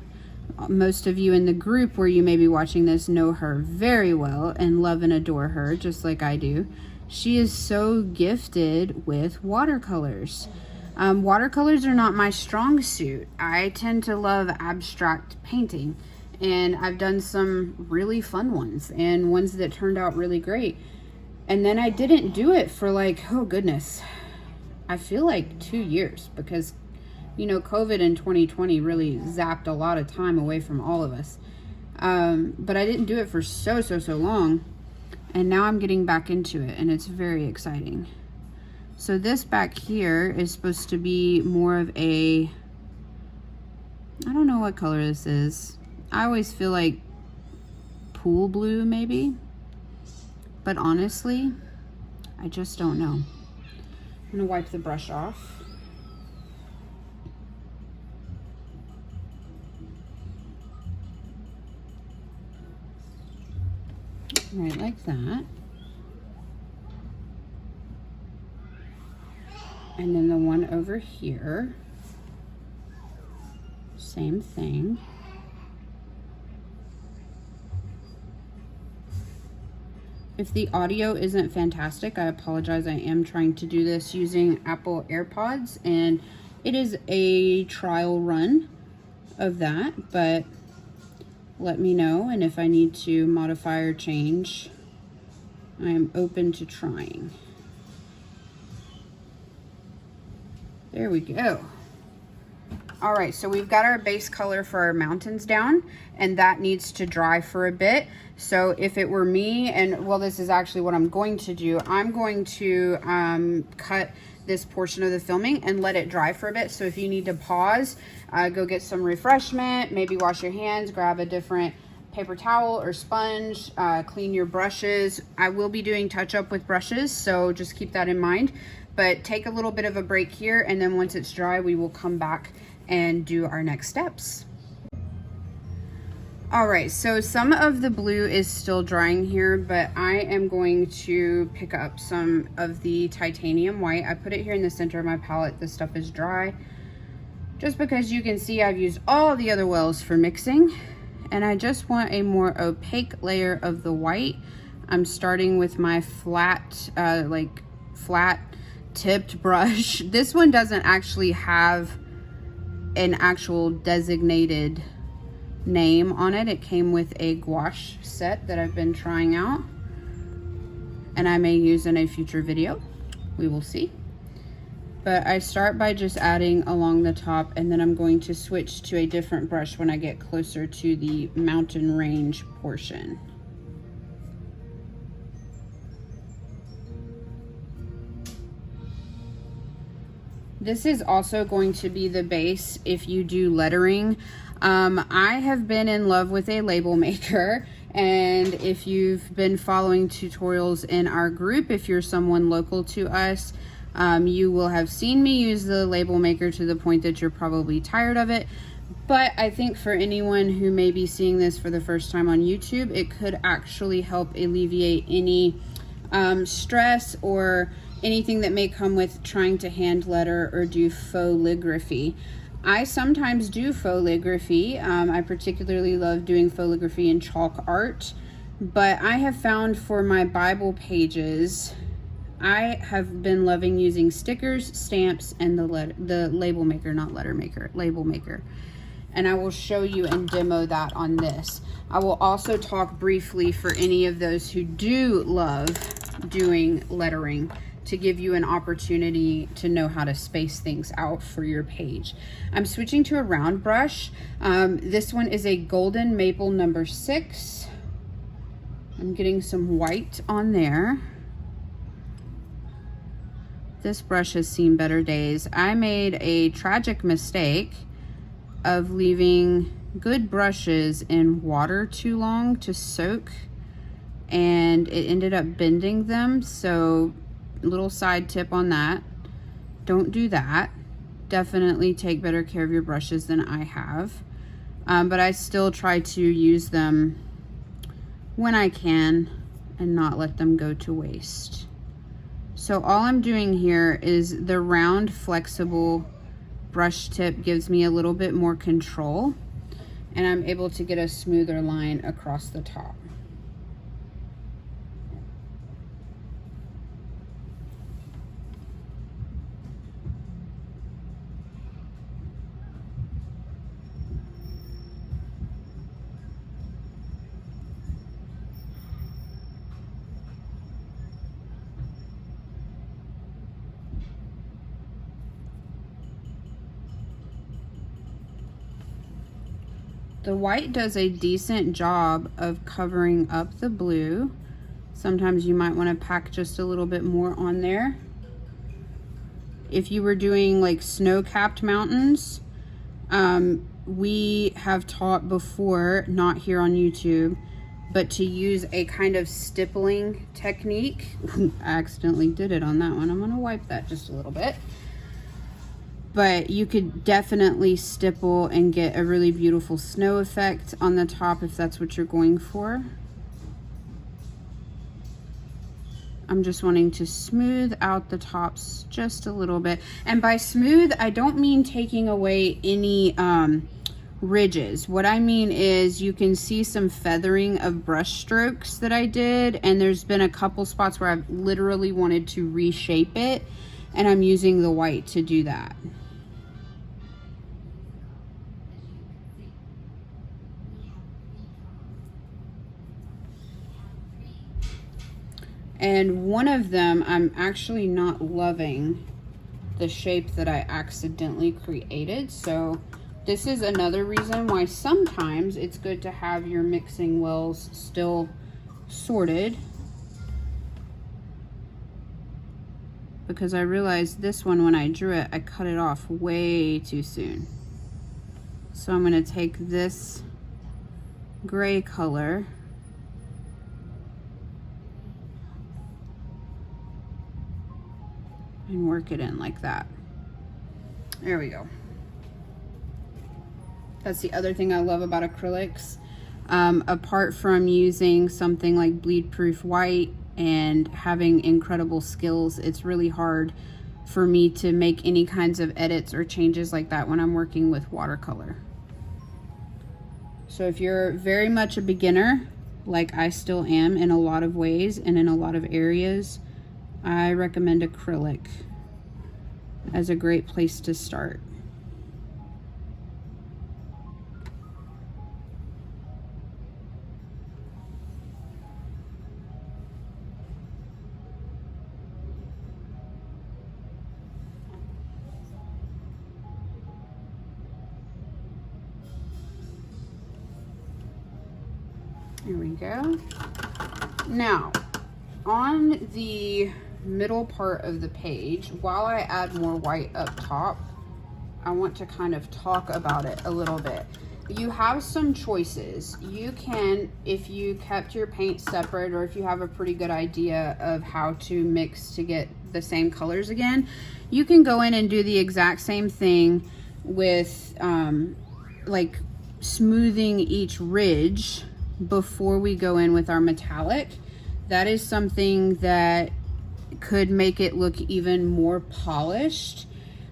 most of you in the group where you may be watching this know her very well and love and adore her, just like I do. She is so gifted with watercolors. Watercolors are not my strong suit. I tend to love abstract painting, and I've done some really fun ones and ones that turned out really great. And then I didn't do it for like, oh goodness, I feel like 2 years, because you know, COVID in 2020 really zapped a lot of time away from all of us. But I didn't do it for so long. And now I'm getting back into it, and it's very exciting. So this back here is supposed to be more of a, I don't know what color this is. I always feel like pool blue maybe. But honestly, I just don't know. I'm gonna wipe the brush off. Right, like that. And then the one over here, same thing. If the audio isn't fantastic, I apologize. I am trying to do this using Apple AirPods, and it is a trial run of that, but let me know, and if I need to modify or change, I am open to trying. There we go. All right, so we've got our base color for our mountains down, and that needs to dry for a bit. So if it were me, and well, this is actually what I'm going to do, I'm going to cut this portion of the filming and let it dry for a bit. So if you need to pause, go get some refreshment, maybe wash your hands, grab a different paper towel or sponge, clean your brushes. I will be doing touch up with brushes, so just keep that in mind. But take a little bit of a break here, and then once it's dry, we will come back and do our next steps. All right, so some of the blue is still drying here, but I am going to pick up some of the titanium white. I put it here in the center of my palette. This stuff is dry, just because you can see I've used all the other wells for mixing, and I just want a more opaque layer of the white. I'm starting with my flat, flat tipped brush. This one doesn't actually have an actual designated name on it. It came with a gouache set that I've been trying out, and I may use in a future video. We will see. But I start by just adding along the top, and then I'm going to switch to a different brush when I get closer to the mountain range portion. This is also going to be the base if you do lettering. I have been in love with a label maker, and if you've been following tutorials in our group, if you're someone local to us, you will have seen me use the label maker to the point that you're probably tired of it. But I think for anyone who may be seeing this for the first time on YouTube, it could actually help alleviate any stress or anything that may come with trying to hand letter or do fauxligraphy. I sometimes do fauxligraphy. I particularly love doing fauxligraphy in chalk art, but I have found for my Bible pages, I have been loving using stickers, stamps, and the label maker, not letter maker, label maker. And I will show you and demo that on this. I will also talk briefly for any of those who do love doing lettering, to give you an opportunity to know how to space things out for your page. I'm switching to a round brush. This one is a Golden Maple number 6. I'm getting some white on there. This brush has seen better days. I made a tragic mistake of leaving good brushes in water too long to soak, and it ended up bending them. So little side tip on that, don't do that. Definitely take better care of your brushes than I have, but I still try to use them when I can and not let them go to waste. So all I'm doing here is the round flexible brush tip gives me a little bit more control, and I'm able to get a smoother line across the top. The white does a decent job of covering up the blue. Sometimes you might want to pack just a little bit more on there. If you were doing like snow-capped mountains, we have taught before, not here on YouTube, but to use a kind of stippling technique. I accidentally did it on that one. I'm gonna wipe that just a little bit. But you could definitely stipple and get a really beautiful snow effect on the top if that's what you're going for. I'm just wanting to smooth out the tops just a little bit. And by smooth, I don't mean taking away any ridges. What I mean is you can see some feathering of brush strokes that I did, and there's been a couple spots where I've literally wanted to reshape it, and I'm using the white to do that. And one of them, I'm actually not loving the shape that I accidentally created. So this is another reason why sometimes it's good to have your mixing wells still sorted. Because I realized this one, when I drew it, I cut it off way too soon. So I'm gonna take this gray color and work it in like that. There we go. That's the other thing I love about acrylics. Apart from using something like bleed proof white and having incredible skills, it's really hard for me to make any kinds of edits or changes like that when I'm working with watercolor. So if you're very much a beginner, like I still am in a lot of ways and in a lot of areas, I recommend acrylic as a great place to start. you go. Now, on the middle part of the page, while I add more white up top, I want to kind of talk about it a little bit. You have some choices. You can, if you kept your paint separate, or if you have a pretty good idea of how to mix to get the same colors again, you can go in and do the exact same thing with like smoothing each ridge before we go in with our metallic. That is something that could make it look even more polished,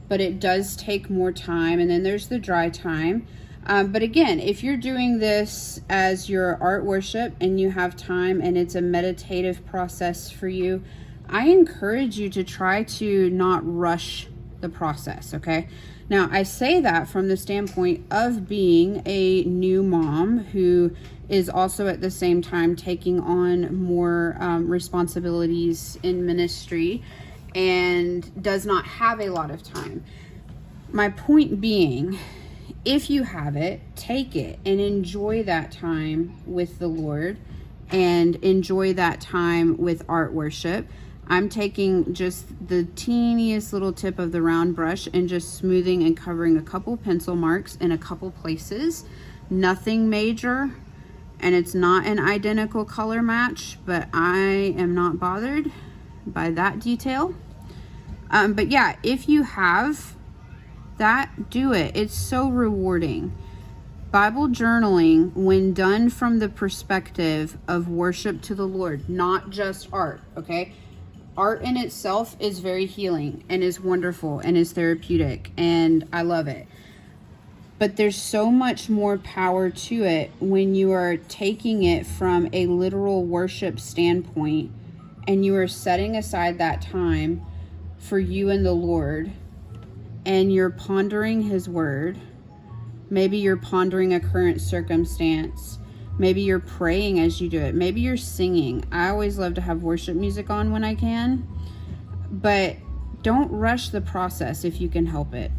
but it does take more time. And then there's the dry time. But again, if you're doing this as your art worship and you have time and it's a meditative process for you, I encourage you to try to not rush the process, okay? Now, I say that from the standpoint of being a new mom who is also at the same time taking on more responsibilities in ministry and does not have a lot of time. My point being, if you have it, take it and enjoy that time with the Lord and enjoy that time with art worship. I'm taking just the teeniest little tip of the round brush and just smoothing and covering a couple pencil marks in a couple places. Nothing major, and it's not an identical color match, but I am not bothered by that detail. But yeah, if you have that, do it. It's so rewarding. Bible journaling, when done from the perspective of worship to the Lord, not just art, okay? Art in itself is very healing and is wonderful and is therapeutic, and I love it. But there's so much more power to it when you are taking it from a literal worship standpoint and you are setting aside that time for you and the Lord, and you're pondering His word. Maybe you're pondering a current circumstance. Maybe you're praying as you do it. Maybe you're singing. I always love to have worship music on when I can, but don't rush the process if you can help it.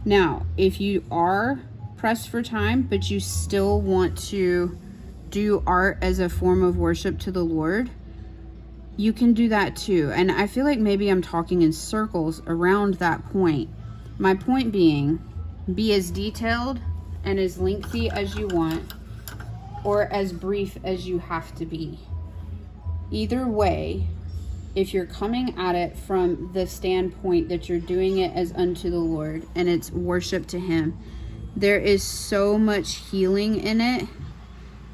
Now, if you are pressed for time, but you still want to do art as a form of worship to the Lord, you can do that too. And I feel like maybe I'm talking in circles around that point. My point being, be as detailed and as lengthy as you want, or as brief as you have to be. Either way, if you're coming at it from the standpoint that you're doing it as unto the Lord and it's worship to Him, there is so much healing in it.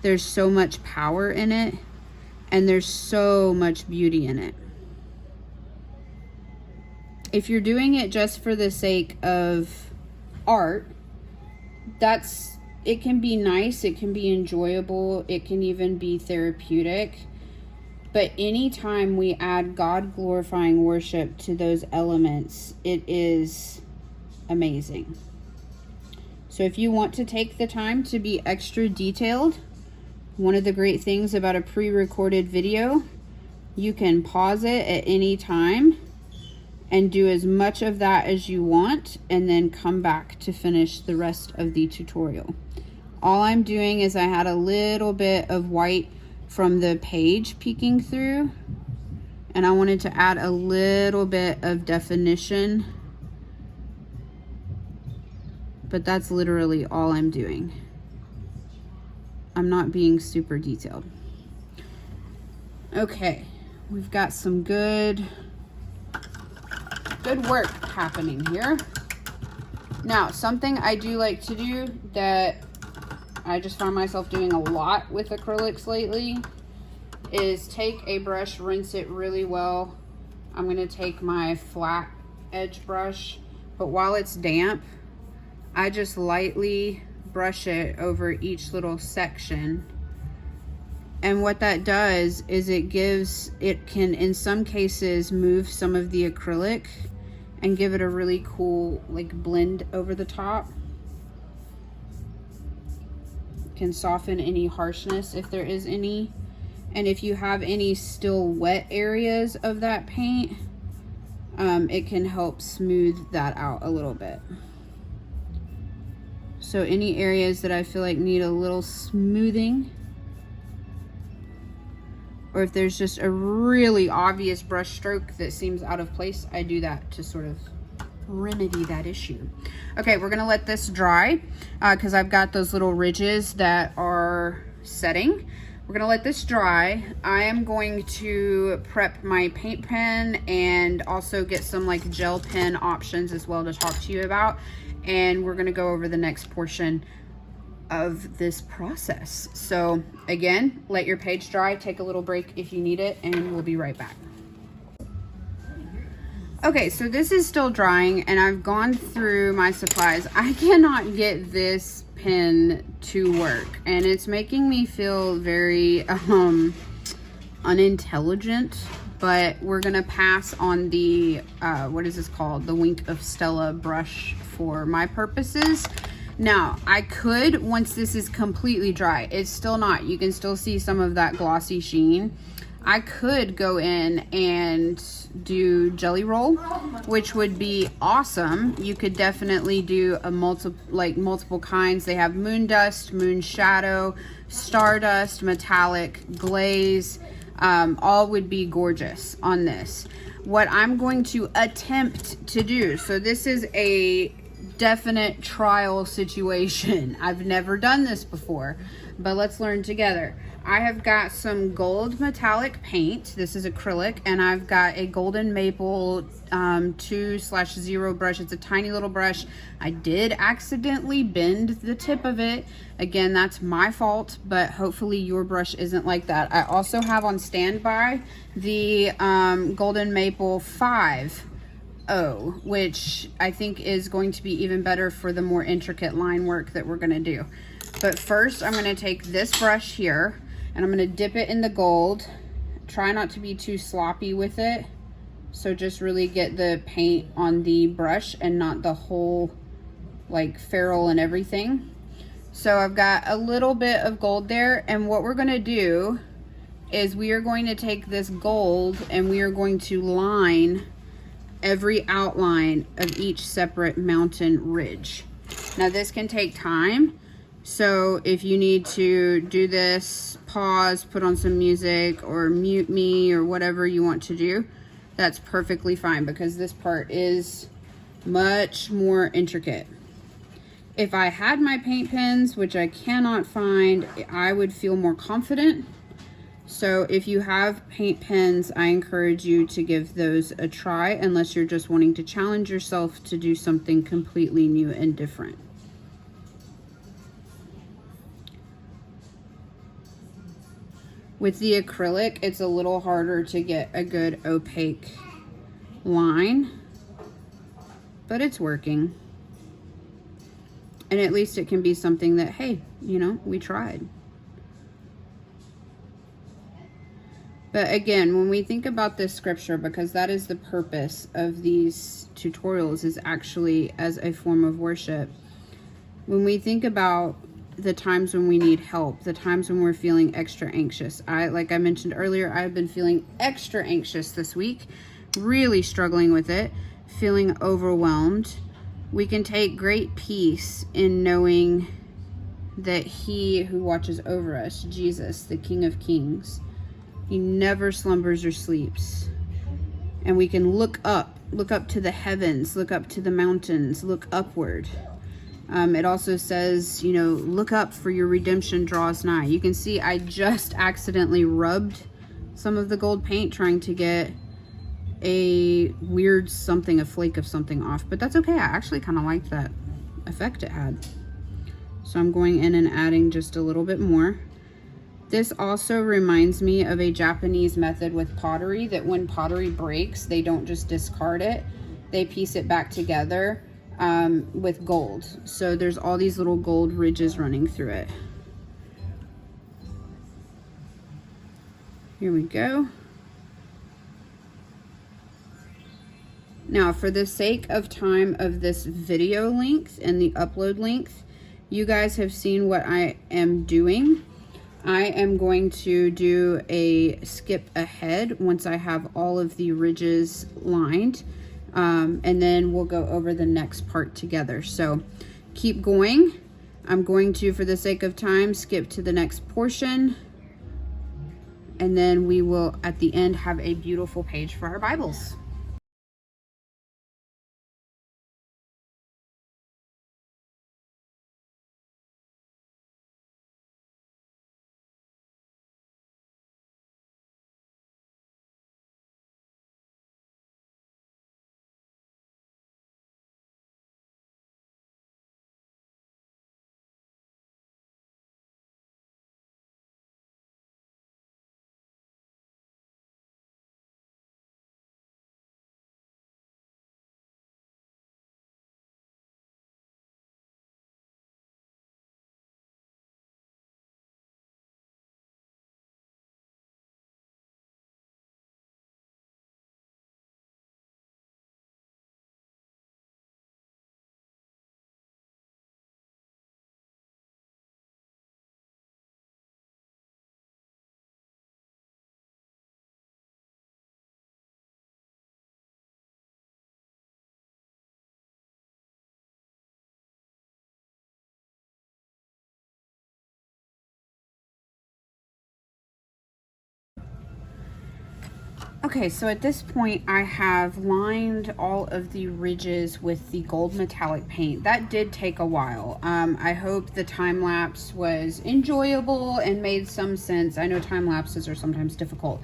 There's so much power in it. And there's so much beauty in it. If you're doing it just for the sake of art, it can be nice, it can be enjoyable, it can even be therapeutic. But anytime we add God glorifying worship to those elements, it is amazing. So if you want to take the time to be extra detailed, one of the great things about a pre-recorded video, you can pause it at any time and do as much of that as you want, and then come back to finish the rest of the tutorial. All I'm doing is I had a little bit of white from the page peeking through, and I wanted to add a little bit of definition, but that's literally all I'm doing. I'm not being super detailed. Okay, we've got some good work happening here. Now, something I do like to do that I just found myself doing a lot with acrylics lately is take a brush, rinse it really well. I'm gonna take my flat edge brush, but while it's damp, I just lightly brush it over each little section. And what that does is it can in some cases move some of the acrylic and give it a really cool like blend over the top. Can soften any harshness if there is any. And if you have any still wet areas of that paint, it can help smooth that out a little bit. So any areas that I feel like need a little smoothing, or if there's just a really obvious brush stroke that seems out of place, I do that to sort of remedy that issue. Okay, we're gonna let this dry because I've got those little ridges that are setting. We're gonna let this dry. I am going to prep my paint pen and also get some like gel pen options as well to talk to you about. And we're gonna go over the next portion of this process. So again, let your page dry, take a little break if you need it, and we'll be right back. Okay, so this is still drying and I've gone through my supplies. I cannot get this pen to work and it's making me feel very unintelligent, but we're gonna pass on the what is this called, the Wink of Stella brush for my purposes. Now I could, once this is completely dry, it's still not, you can still see some of that glossy sheen, I could go in and do Jelly Roll, which would be awesome. You could definitely do a multiple kinds. They have Moon Dust, Moon Shadow, Stardust, Metallic, Glaze, all would be gorgeous on this. What I'm going to attempt to do, so this is a definite trial situation. I've never done this before, but let's learn together. I have got some gold metallic paint. This is acrylic, and I've got a Golden Maple 2/0 brush. It's a tiny little brush. I did accidentally bend the tip of it. Again, that's my fault, but hopefully your brush isn't like that. I also have on standby the Golden Maple 5.0, which I think is going to be even better for the more intricate line work that we're gonna do. But first, I'm gonna take this brush here, and I'm gonna dip it in the gold. Try not to be too sloppy with it. So just really get the paint on the brush and not the whole like ferrule and everything. So I've got a little bit of gold there, and what we're gonna do is we are going to take this gold and we are going to line every outline of each separate mountain ridge. Now this can take time. So if you need to do this, pause, put on some music, or mute me, or whatever you want to do, that's perfectly fine because this part is much more intricate. If I had my paint pens, which I cannot find, I would feel more confident. So if you have paint pens, I encourage you to give those a try unless you're just wanting to challenge yourself to do something completely new and different. With the acrylic, it's a little harder to get a good opaque line, but it's working. And at least it can be something that, hey, you know, we tried. But again, when we think about this scripture, because that is the purpose of these tutorials, is actually as a form of worship. When we think about the times when we need help, the times when we're feeling extra anxious. Like I mentioned earlier, I've been feeling extra anxious this week, really struggling with it, feeling overwhelmed. We can take great peace in knowing that He who watches over us, Jesus, the King of Kings, He never slumbers or sleeps. And we can look up to the heavens, look up to the mountains, look upward. It also says, you know, look up for your redemption draws nigh. You can see I just accidentally rubbed some of the gold paint trying to get a weird something, a flake of something off, but that's okay. I actually kind of liked that effect it had. So I'm going in and adding just a little bit more. This also reminds me of a Japanese method with pottery, that when pottery breaks, they don't just discard it, they piece it back together with gold. So there's all these little gold ridges running through it. Here we go. Now, for the sake of time of this video length and the upload length, you guys have seen what I am doing. I am going to do a skip ahead once I have all of the ridges lined. And then we'll go over the next part together. So keep going. I'm going to, for the sake of time, skip to the next portion. And then we will, at the end, have a beautiful page for our Bibles. Okay, so at this point I have lined all of the ridges with the gold metallic paint. That did take a while. I hope the time lapse was enjoyable and made some sense. I know time lapses are sometimes difficult,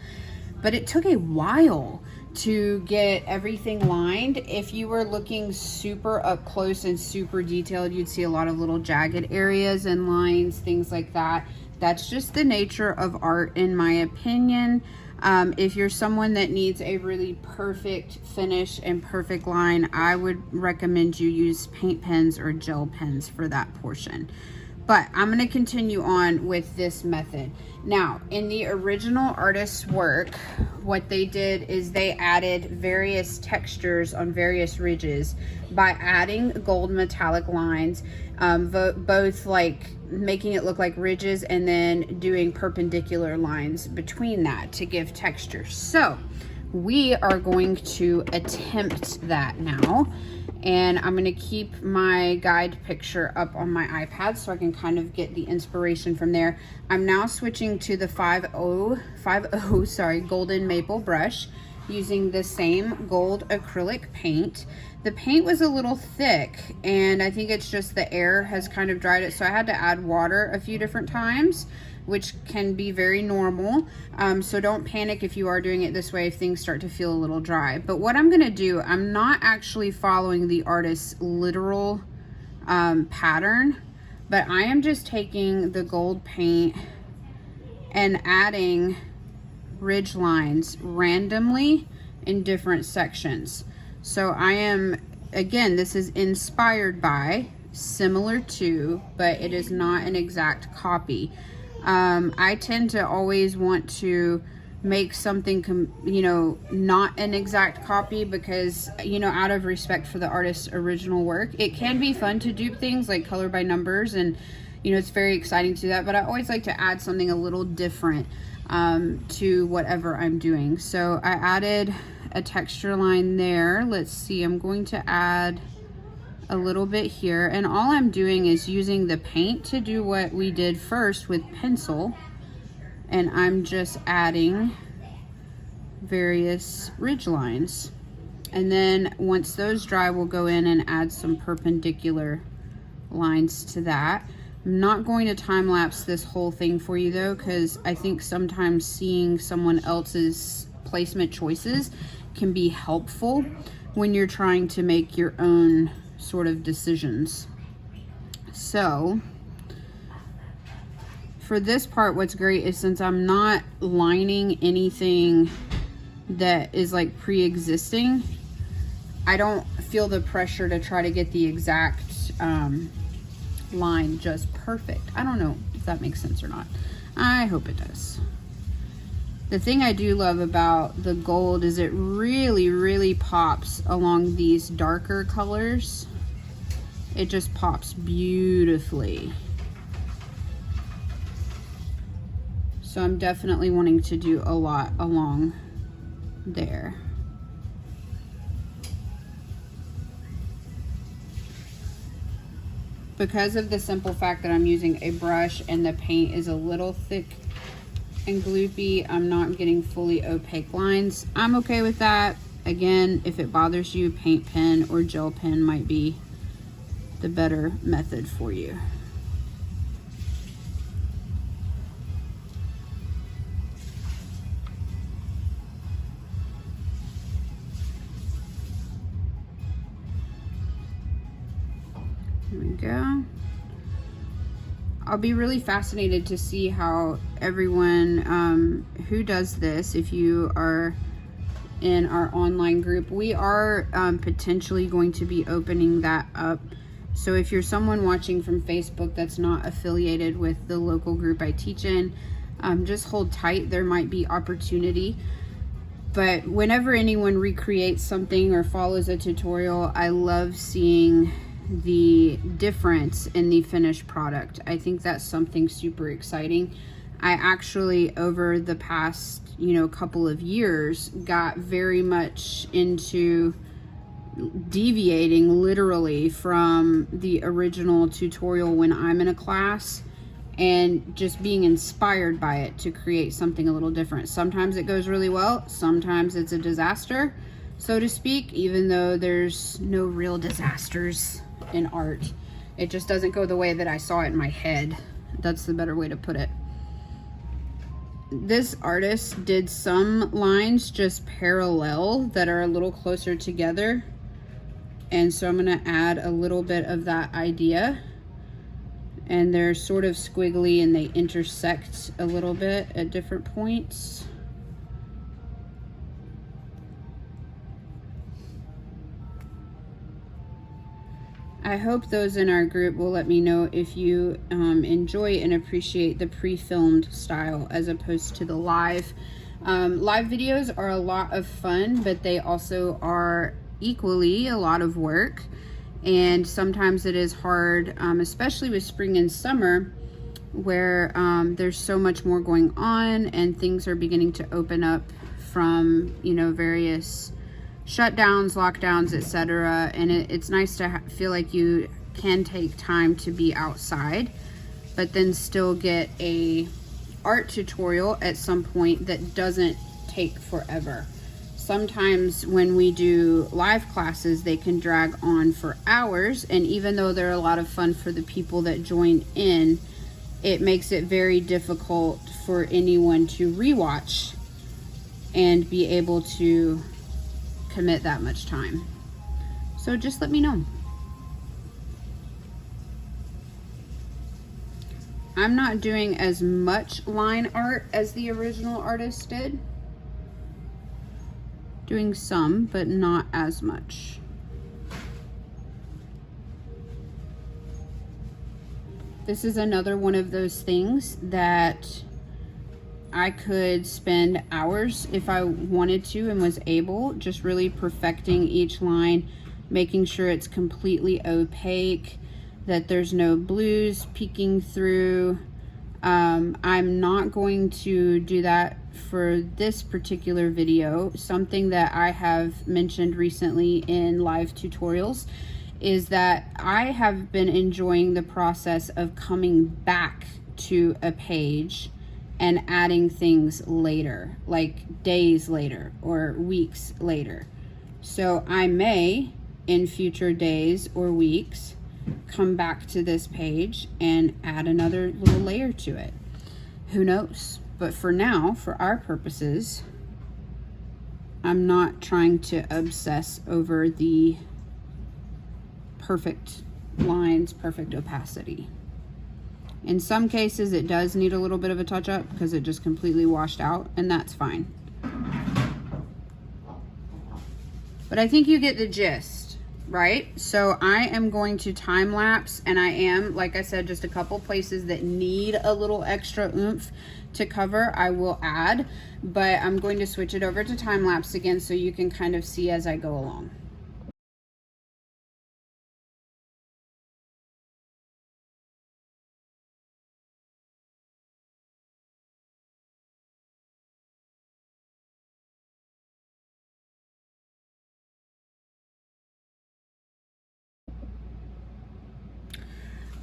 but it took a while to get everything lined. If you were looking super up close and super detailed, you'd see a lot of little jagged areas and lines, things like that. That's just the nature of art, in my opinion. If you're someone that needs a really perfect finish and perfect line, I would recommend you use paint pens or gel pens for that portion. But I'm going to continue on with this method. Now, in the original artist's work, what they did is they added various textures on various ridges by adding gold metallic lines, both like making it look like ridges and then doing perpendicular lines between that to give texture. So we are going to attempt that now. And I'm going to keep my guide picture up on my iPad so I can kind of get the inspiration from there. I'm now switching to the 50 Golden Maple brush using the same gold acrylic paint. The paint was a little thick, and I think it's just the air has kind of dried it, so I had to add water a few different times, which can be very normal. So don't panic if you are doing it this way if things start to feel a little dry. But what I'm gonna do, I'm not actually following the artist's literal pattern, but I am just taking the gold paint and adding ridge lines randomly in different sections. So I am, again, this is inspired by, similar to, but it is not an exact copy. I tend to always want to make something, not an exact copy because, out of respect for the artist's original work. It can be fun to dupe things like color by numbers, and, it's very exciting to do that, but I always like to add something a little different to whatever I'm doing. So I added a texture line there. Let's see, I'm going to add a little bit here, and all I'm doing is using the paint to do what we did first with pencil, and I'm just adding various ridge lines. And then once those dry, we'll go in and add some perpendicular lines to that. I'm not going to time lapse this whole thing for you though, because I think sometimes seeing someone else's placement choices can be helpful when you're trying to make your own sort of decisions. So for this part, what's great is since I'm not lining anything that is like pre-existing, I don't feel the pressure to try to get the exact line just perfect. I don't know if that makes sense or not. I hope it does. The thing I do love about the gold is it really, really pops along these darker colors. It just pops beautifully. So I'm definitely wanting to do a lot along there. Because of the simple fact that I'm using a brush and the paint is a little thick and gloopy, I'm not getting fully opaque lines. I'm okay with that. Again, if it bothers you, paint pen or gel pen might be the better method for you. There we go. I'll be really fascinated to see how everyone who does this, if you are in our online group, we are potentially going to be opening that up. So if you're someone watching from Facebook that's not affiliated with the local group I teach in, just hold tight. There might be opportunity. But whenever anyone recreates something or follows a tutorial, I love seeing the difference in the finished product. I think that's something super exciting. I actually, over the past, couple of years, got very much into deviating literally from the original tutorial when I'm in a class, and just being inspired by it to create something a little different. Sometimes it goes really well, sometimes it's a disaster, so to speak, even though there's no real disasters in art. It just doesn't go the way that I saw it in my head. That's the better way to put it. This artist did some lines just parallel that are a little closer together, and so I'm going to add a little bit of that idea, and they're sort of squiggly and they intersect a little bit at different points. I hope those in our group will let me know if you enjoy and appreciate the pre-filmed style as opposed to the live. Live videos are a lot of fun, but they also are equally a lot of work. And sometimes it is hard, especially with spring and summer, where there's so much more going on and things are beginning to open up from, various shutdowns, lockdowns, etc. And it's nice to feel like you can take time to be outside, but then still get a art tutorial at some point that doesn't take forever. Sometimes when we do live classes, they can drag on for hours, and even though they're a lot of fun for the people that join in, it makes it very difficult for anyone to rewatch and be able to commit that much time. So just let me know. I'm not doing as much line art as the original artist did. Doing some, but not as much. This is another one of those things that I could spend hours if I wanted to and was able, just really perfecting each line, making sure it's completely opaque, that there's no blues peeking through. I'm not going to do that for this particular video. Something that I have mentioned recently in live tutorials is that I have been enjoying the process of coming back to a page and adding things later, like days later or weeks later. So I may, in future days or weeks, come back to this page and add another little layer to it. Who knows? But for now, for our purposes, I'm not trying to obsess over the perfect lines, perfect opacity. In some cases, it does need a little bit of a touch-up because it just completely washed out, and that's fine. But I think you get the gist, right? So I am going to time lapse, and I am, like I said, just a couple places that need a little extra oomph to cover, I will add, but I'm going to switch it over to time lapse again so you can kind of see as I go along.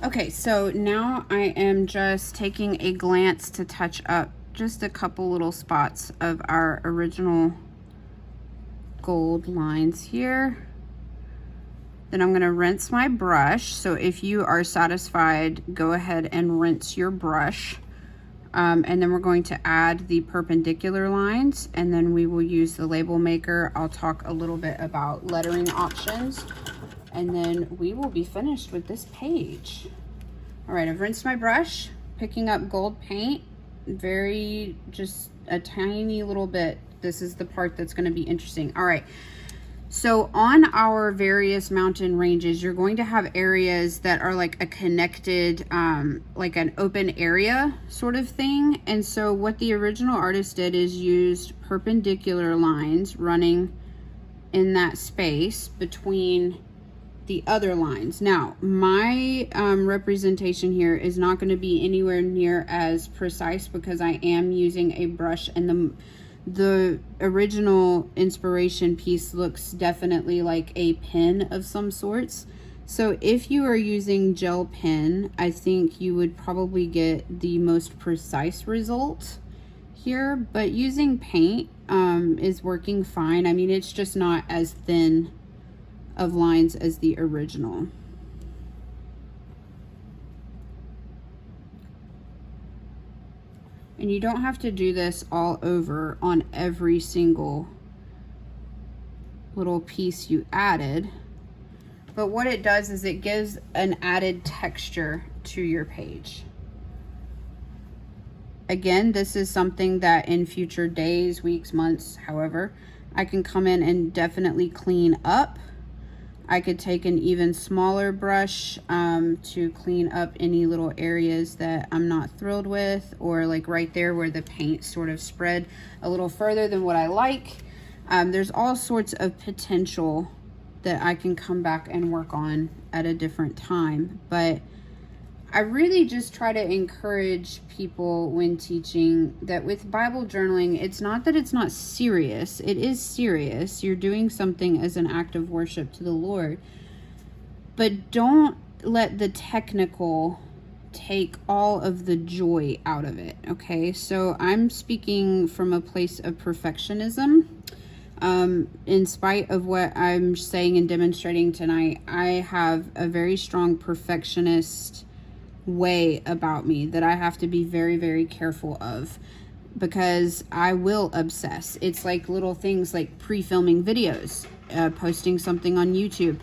Okay, so now I am just taking a glance to touch up just a couple little spots of our original gold lines here. Then I'm going to rinse my brush. So if you are satisfied, go ahead and rinse your brush. And then we're going to add the perpendicular lines, and then we will use the label maker. I'll talk a little bit about lettering options, and then we will be finished with this page. All right, I've rinsed my brush, picking up gold paint, just a tiny little bit. This is the part that's going to be interesting. All right. So on our various mountain ranges, you're going to have areas that are like a connected, like an open area sort of thing. And so what the original artist did is used perpendicular lines running in that space between the other lines. Now, my representation here is not going to be anywhere near as precise because I am using a brush, and the original inspiration piece looks definitely like a pen of some sorts. So if you are using gel pen, I think you would probably get the most precise result here, but using paint is working fine. I mean, it's just not as thin of lines as the original. And you don't have to do this all over on every single little piece you added. But what it does is it gives an added texture to your page. Again, this is something that in future days, weeks, months, however, I can come in and definitely clean up. I could take an even smaller brush to clean up any little areas that I'm not thrilled with, or like right there where the paint sort of spread a little further than what I like. There's all sorts of potential that I can come back and work on at a different time. But I really just try to encourage people when teaching that with Bible journaling, it's not that it's not serious. It is serious. You're doing something as an act of worship to the Lord. But don't let the technical take all of the joy out of it, okay? So I'm speaking from a place of perfectionism. In spite of what I'm saying and demonstrating tonight, I have a very strong perfectionist way about me that I have to be very, very careful of, because I will obsess. It's like little things like pre-filming videos, posting something on YouTube.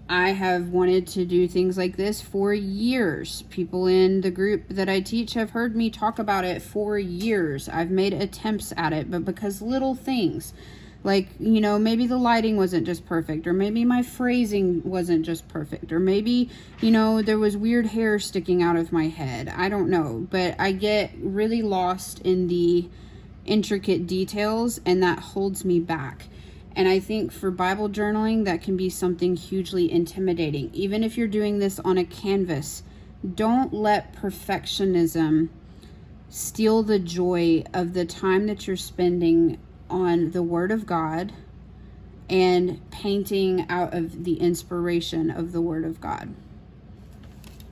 I have wanted to do things like this for years. People in the group that I teach have heard me talk about it for years. I've made attempts at it, but because little things like, you know, maybe the lighting wasn't just perfect, or maybe my phrasing wasn't just perfect, or maybe, you know, there was weird hair sticking out of my head. I don't know, but I get really lost in the intricate details, and that holds me back. And I think for Bible journaling, that can be something hugely intimidating. Even if you're doing this on a canvas, don't let perfectionism steal the joy of the time that you're spending on the Word of God and painting out of the inspiration of the Word of God.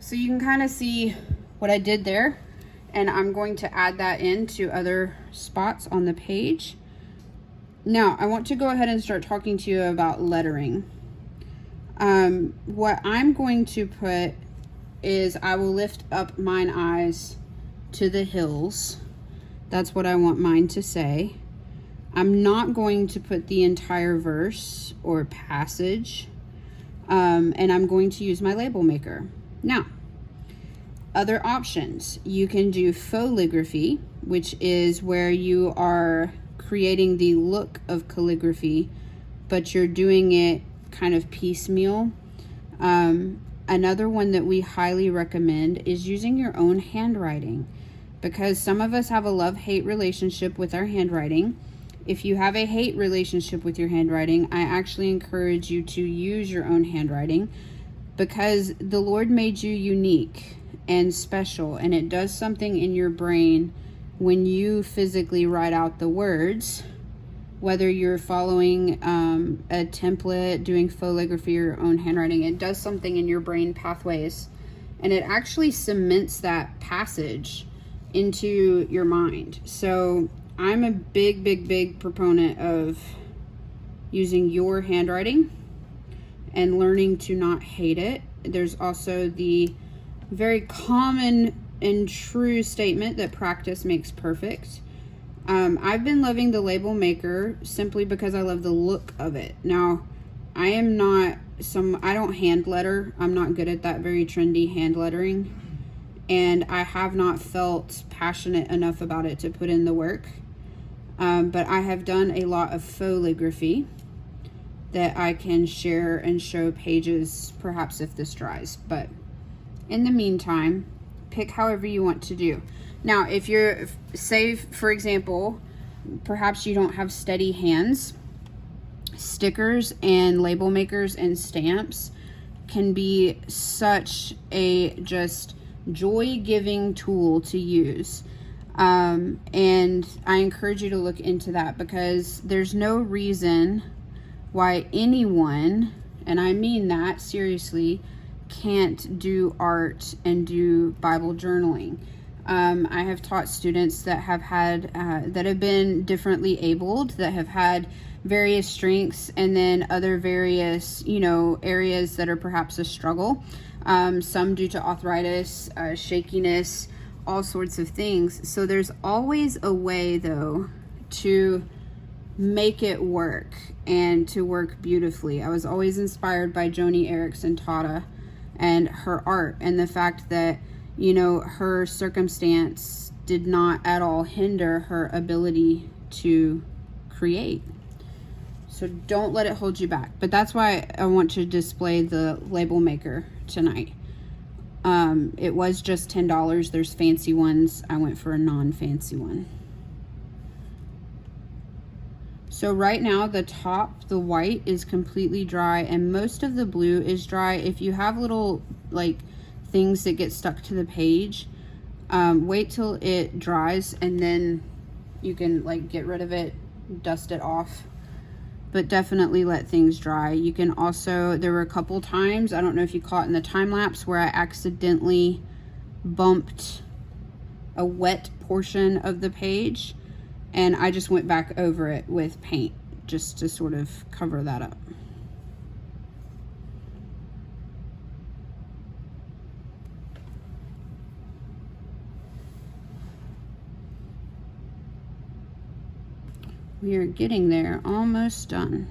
So you can kind of see what I did there, and I'm going to add that into other spots on the page. Now, I want to go ahead and start talking to you about lettering. What I'm going to put is I will lift up mine eyes to the hills. That's what I want mine to say. I'm not going to put the entire verse or passage, and I'm going to use my label maker. Now, other options. You can do fauxligraphy, which is where you are creating the look of calligraphy, but you're doing it kind of piecemeal. Another one that we highly recommend is using your own handwriting, because some of us have a love-hate relationship with our handwriting. If you have a hate relationship with your handwriting, I actually encourage you to use your own handwriting, because the Lord made you unique and special, and it does something in your brain when you physically write out the words, whether you're following a template, doing fauxligraphy, or your own handwriting. It does something in your brain pathways, and it actually cements that passage into your mind. So I'm a big proponent of using your handwriting and learning to not hate it. There's also the very common and true statement that practice makes perfect. I've been loving the Label Maker simply because I love the look of it. Now, I don't hand letter. I'm not good at that very trendy hand lettering. And I have not felt passionate enough about it to put in the work. But I have done a lot of foligraphy that I can share and show pages, perhaps if this dries. But in the meantime, pick however you want to do. Now, if you're, say, for example, perhaps you don't have steady hands, stickers and label makers and stamps can be such a just joy-giving tool to use. And I encourage you to look into that, because there's no reason why anyone, and I mean that seriously, can't do art and do Bible journaling. I have taught students that have had, that have been differently abled, that have had various strengths, and then other various, areas that are perhaps a struggle. Some due to arthritis, shakiness, all sorts of things. So there's always a way, though, to make it work and to work beautifully. I was always inspired by Joni Eareckson Tada and her art, and the fact that, her circumstance did not at all hinder her ability to create. So don't let it hold you back. But that's why I want to display the Label Maker tonight. It was just $10. There's fancy ones. I went for a non-fancy one. So right now the top, the white, is completely dry, and most of the blue is dry. If you have little things that get stuck to the page, wait till it dries, and then you can get rid of it, dust it off. But definitely let things dry. You can also, there were a couple times, I don't know if you caught in the time lapse, where I accidentally bumped a wet portion of the page, and I just went back over it with paint just to sort of cover that up. We are getting there, almost done.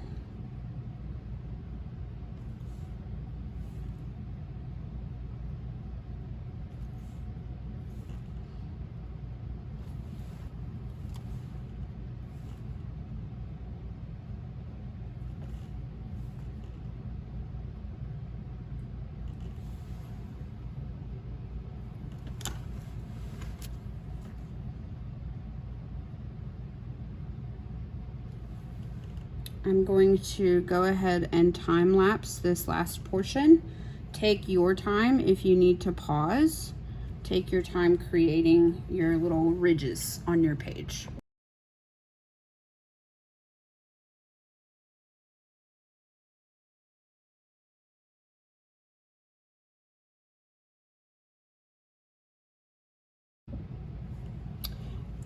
I'm going to go ahead and time lapse this last portion. Take your time if you need to pause. Take your time creating your little ridges on your page.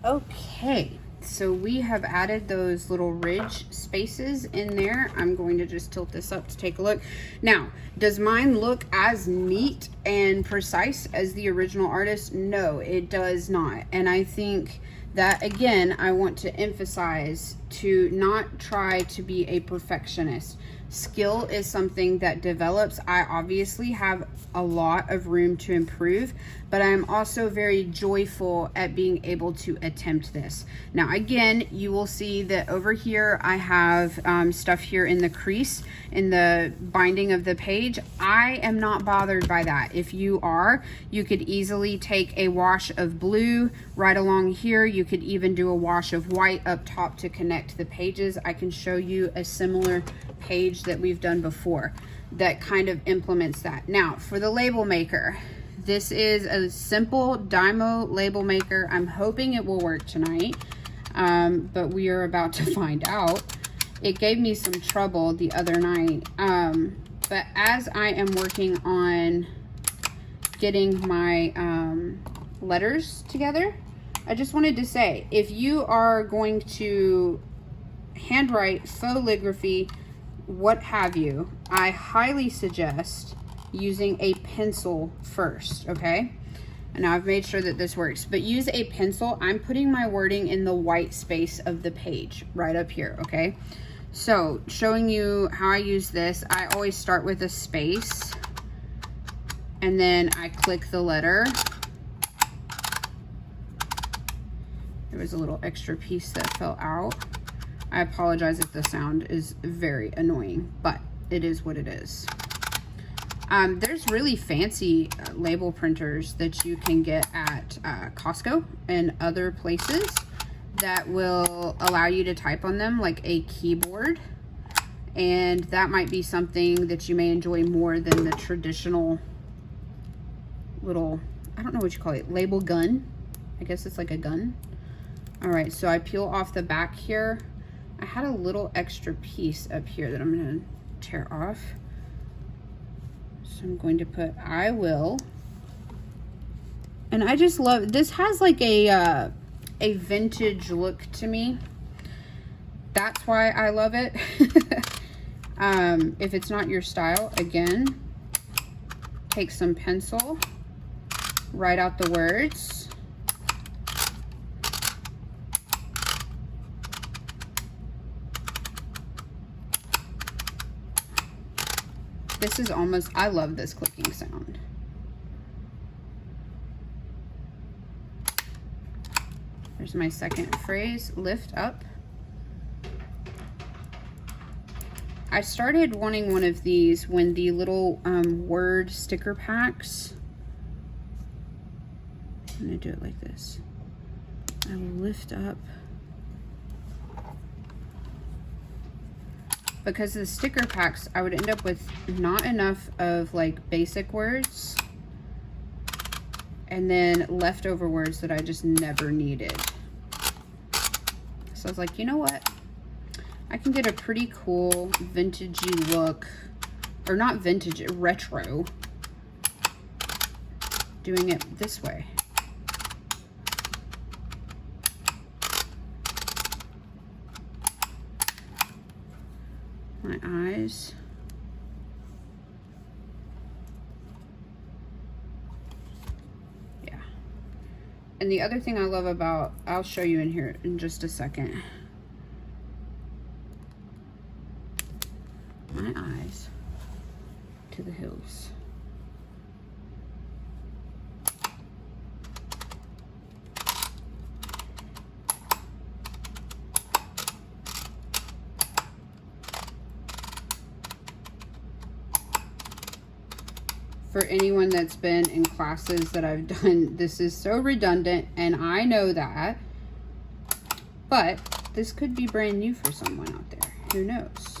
Okay. So we have added those little ridge spaces in there. I'm going to just tilt this up to take a look. Now, does mine look as neat and precise as the original artist? No, it does not. And I think that, again, I want to emphasize to not try to be a perfectionist. Skill is something that develops. I obviously have a lot of room to improve, but I'm also very joyful at being able to attempt this. Now, again, you will see that over here I have stuff here in the crease, in the binding of the page. I am not bothered by that. If you are, you could easily take a wash of blue right along here. You could even do a wash of white up top to connect the pages. I can show you a similar page that we've done before that kind of implements that. Now, for the label maker, this is a simple Dymo label maker. I'm hoping it will work tonight, but we are about to find out. It gave me some trouble the other night, but as I am working on getting my letters together, I just wanted to say, if you are going to handwrite, photolitography, what have you, I highly suggest using a pencil first, okay? And now I've made sure that this works, but use a pencil. I'm putting my wording in the white space of the page right up here, okay? So showing you how I use this, I always start with a space and then I click the letter. There was a little extra piece that fell out. I apologize if the sound is very annoying, but it is what it is. There's really fancy label printers that you can get at Costco and other places that will allow you to type on them like a keyboard. And that might be something that you may enjoy more than the traditional little, I don't know what you call it, label gun. I guess it's like a gun. All right, so I peel off the back here. I had a little extra piece up here that I'm gonna tear off. So I'm going to put I will. And I just love, this has like a vintage look to me. That's why I love it. If it's not your style, again, take some pencil, write out the words. This is almost, I love this clicking sound. There's my second phrase, lift up. I started wanting one of these when the little word sticker packs. I'm gonna do it like this. I will lift up. Because the sticker packs, I would end up with not enough of like basic words and then leftover words that I just never needed. So I was like, you know what? I can get a pretty cool vintagey look, or not vintage, retro, doing it this way. My eyes. Yeah. And the other thing I love about, I'll show you in here in just a second. My eyes to the hills. For anyone that's been in classes that I've done, this is so redundant, and I know that, but this could be brand new for someone out there. Who knows?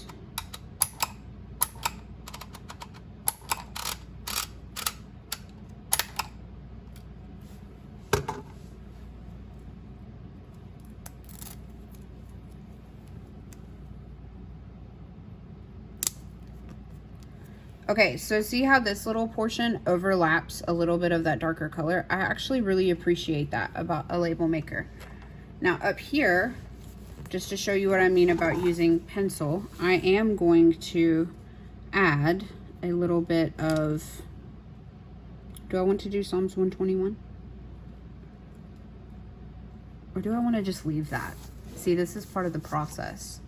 Okay, so see how this little portion overlaps a little bit of that darker color? I actually really appreciate that about a label maker. Now up here, just to show you what I mean about using pencil, I am going to add a little bit of, do I want to do Psalms 121? Or do I want to just leave that? See, this is part of the process.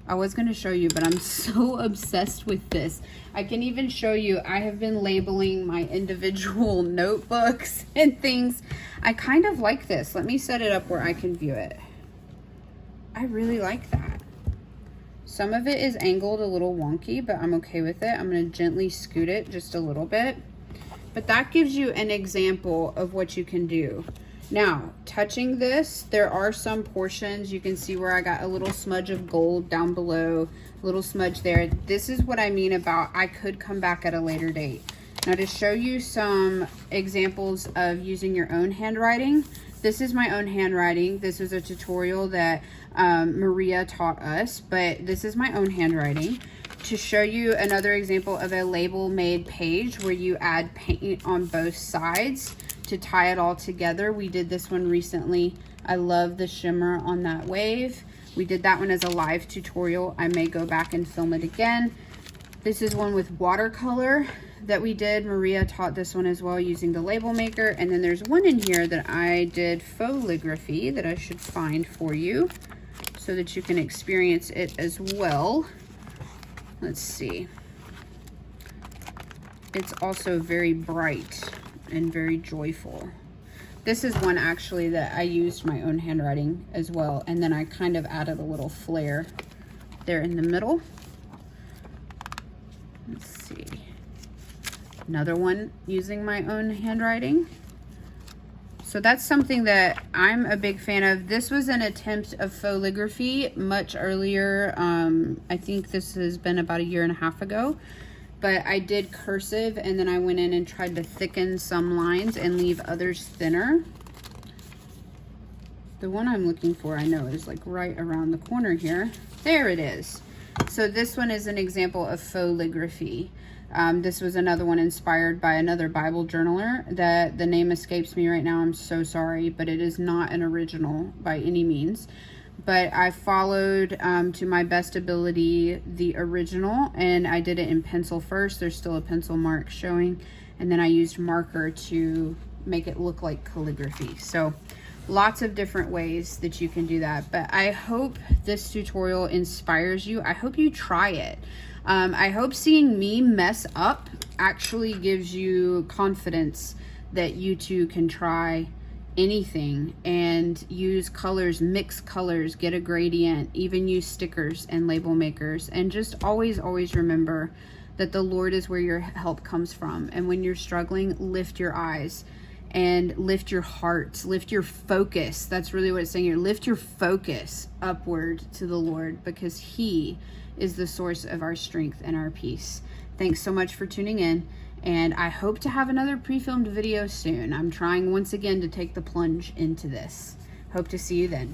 I was going to show you, but I'm so obsessed with this. I can even show you, I have been labeling my individual notebooks and things. I kind of like this. Let me set it up where I can view it. I really like that. Some of it is angled a little wonky, but I'm okay with it. I'm going to gently scoot it just a little bit. But that gives you an example of what you can do. Now, touching this, there are some portions, you can see where I got a little smudge of gold down below, a little smudge there. This is what I mean about I could come back at a later date. Now, to show you some examples of using your own handwriting, this is my own handwriting. This was a tutorial that Maria taught us, but this is my own handwriting. To show you another example of a label made page where you add paint on both sides, to tie it all together. We did this one recently. I love the shimmer on that wave. We did that one as a live tutorial. I may go back and film it again. This is one with watercolor that we did. Maria taught this one as well using the label maker. And then there's one in here that I did foligraphy that I should find for you so that you can experience it as well. Let's see. It's also very bright and very joyful. This is one actually that I used my own handwriting as well, and then I kind of added a little flare there in the middle. Let's see. Another one using my own handwriting. So that's something that I'm a big fan of. This was an attempt of foligraphy much earlier. I think this has been about 1.5 years ago. But I did cursive, and then I went in and tried to thicken some lines and leave others thinner. The one I'm looking for, I know, is like right around the corner here. There it is. So this one is an example of foligraphy. This was another one inspired by another Bible journaler that the name escapes me right now. I'm so sorry, but it is not an original by any means. But I followed to my best ability the original, and I did it in pencil first. There's still a pencil mark showing, and then I used marker to make it look like calligraphy. So lots of different ways that you can do that. But I hope this tutorial inspires you. I hope you try it. I hope seeing me mess up actually gives you confidence that you too can try anything and use colors, mix colors, get a gradient, even use stickers and label makers. And just always remember that the Lord is where your help comes from. And when you're struggling, lift your eyes and lift your hearts, lift your focus. That's really what it's saying here. Lift your focus upward to the Lord, because He is the source of our strength and our peace. Thanks so much for tuning in, and I hope to have another pre-filmed video soon. I'm trying once again to take the plunge into this. Hope to see you then.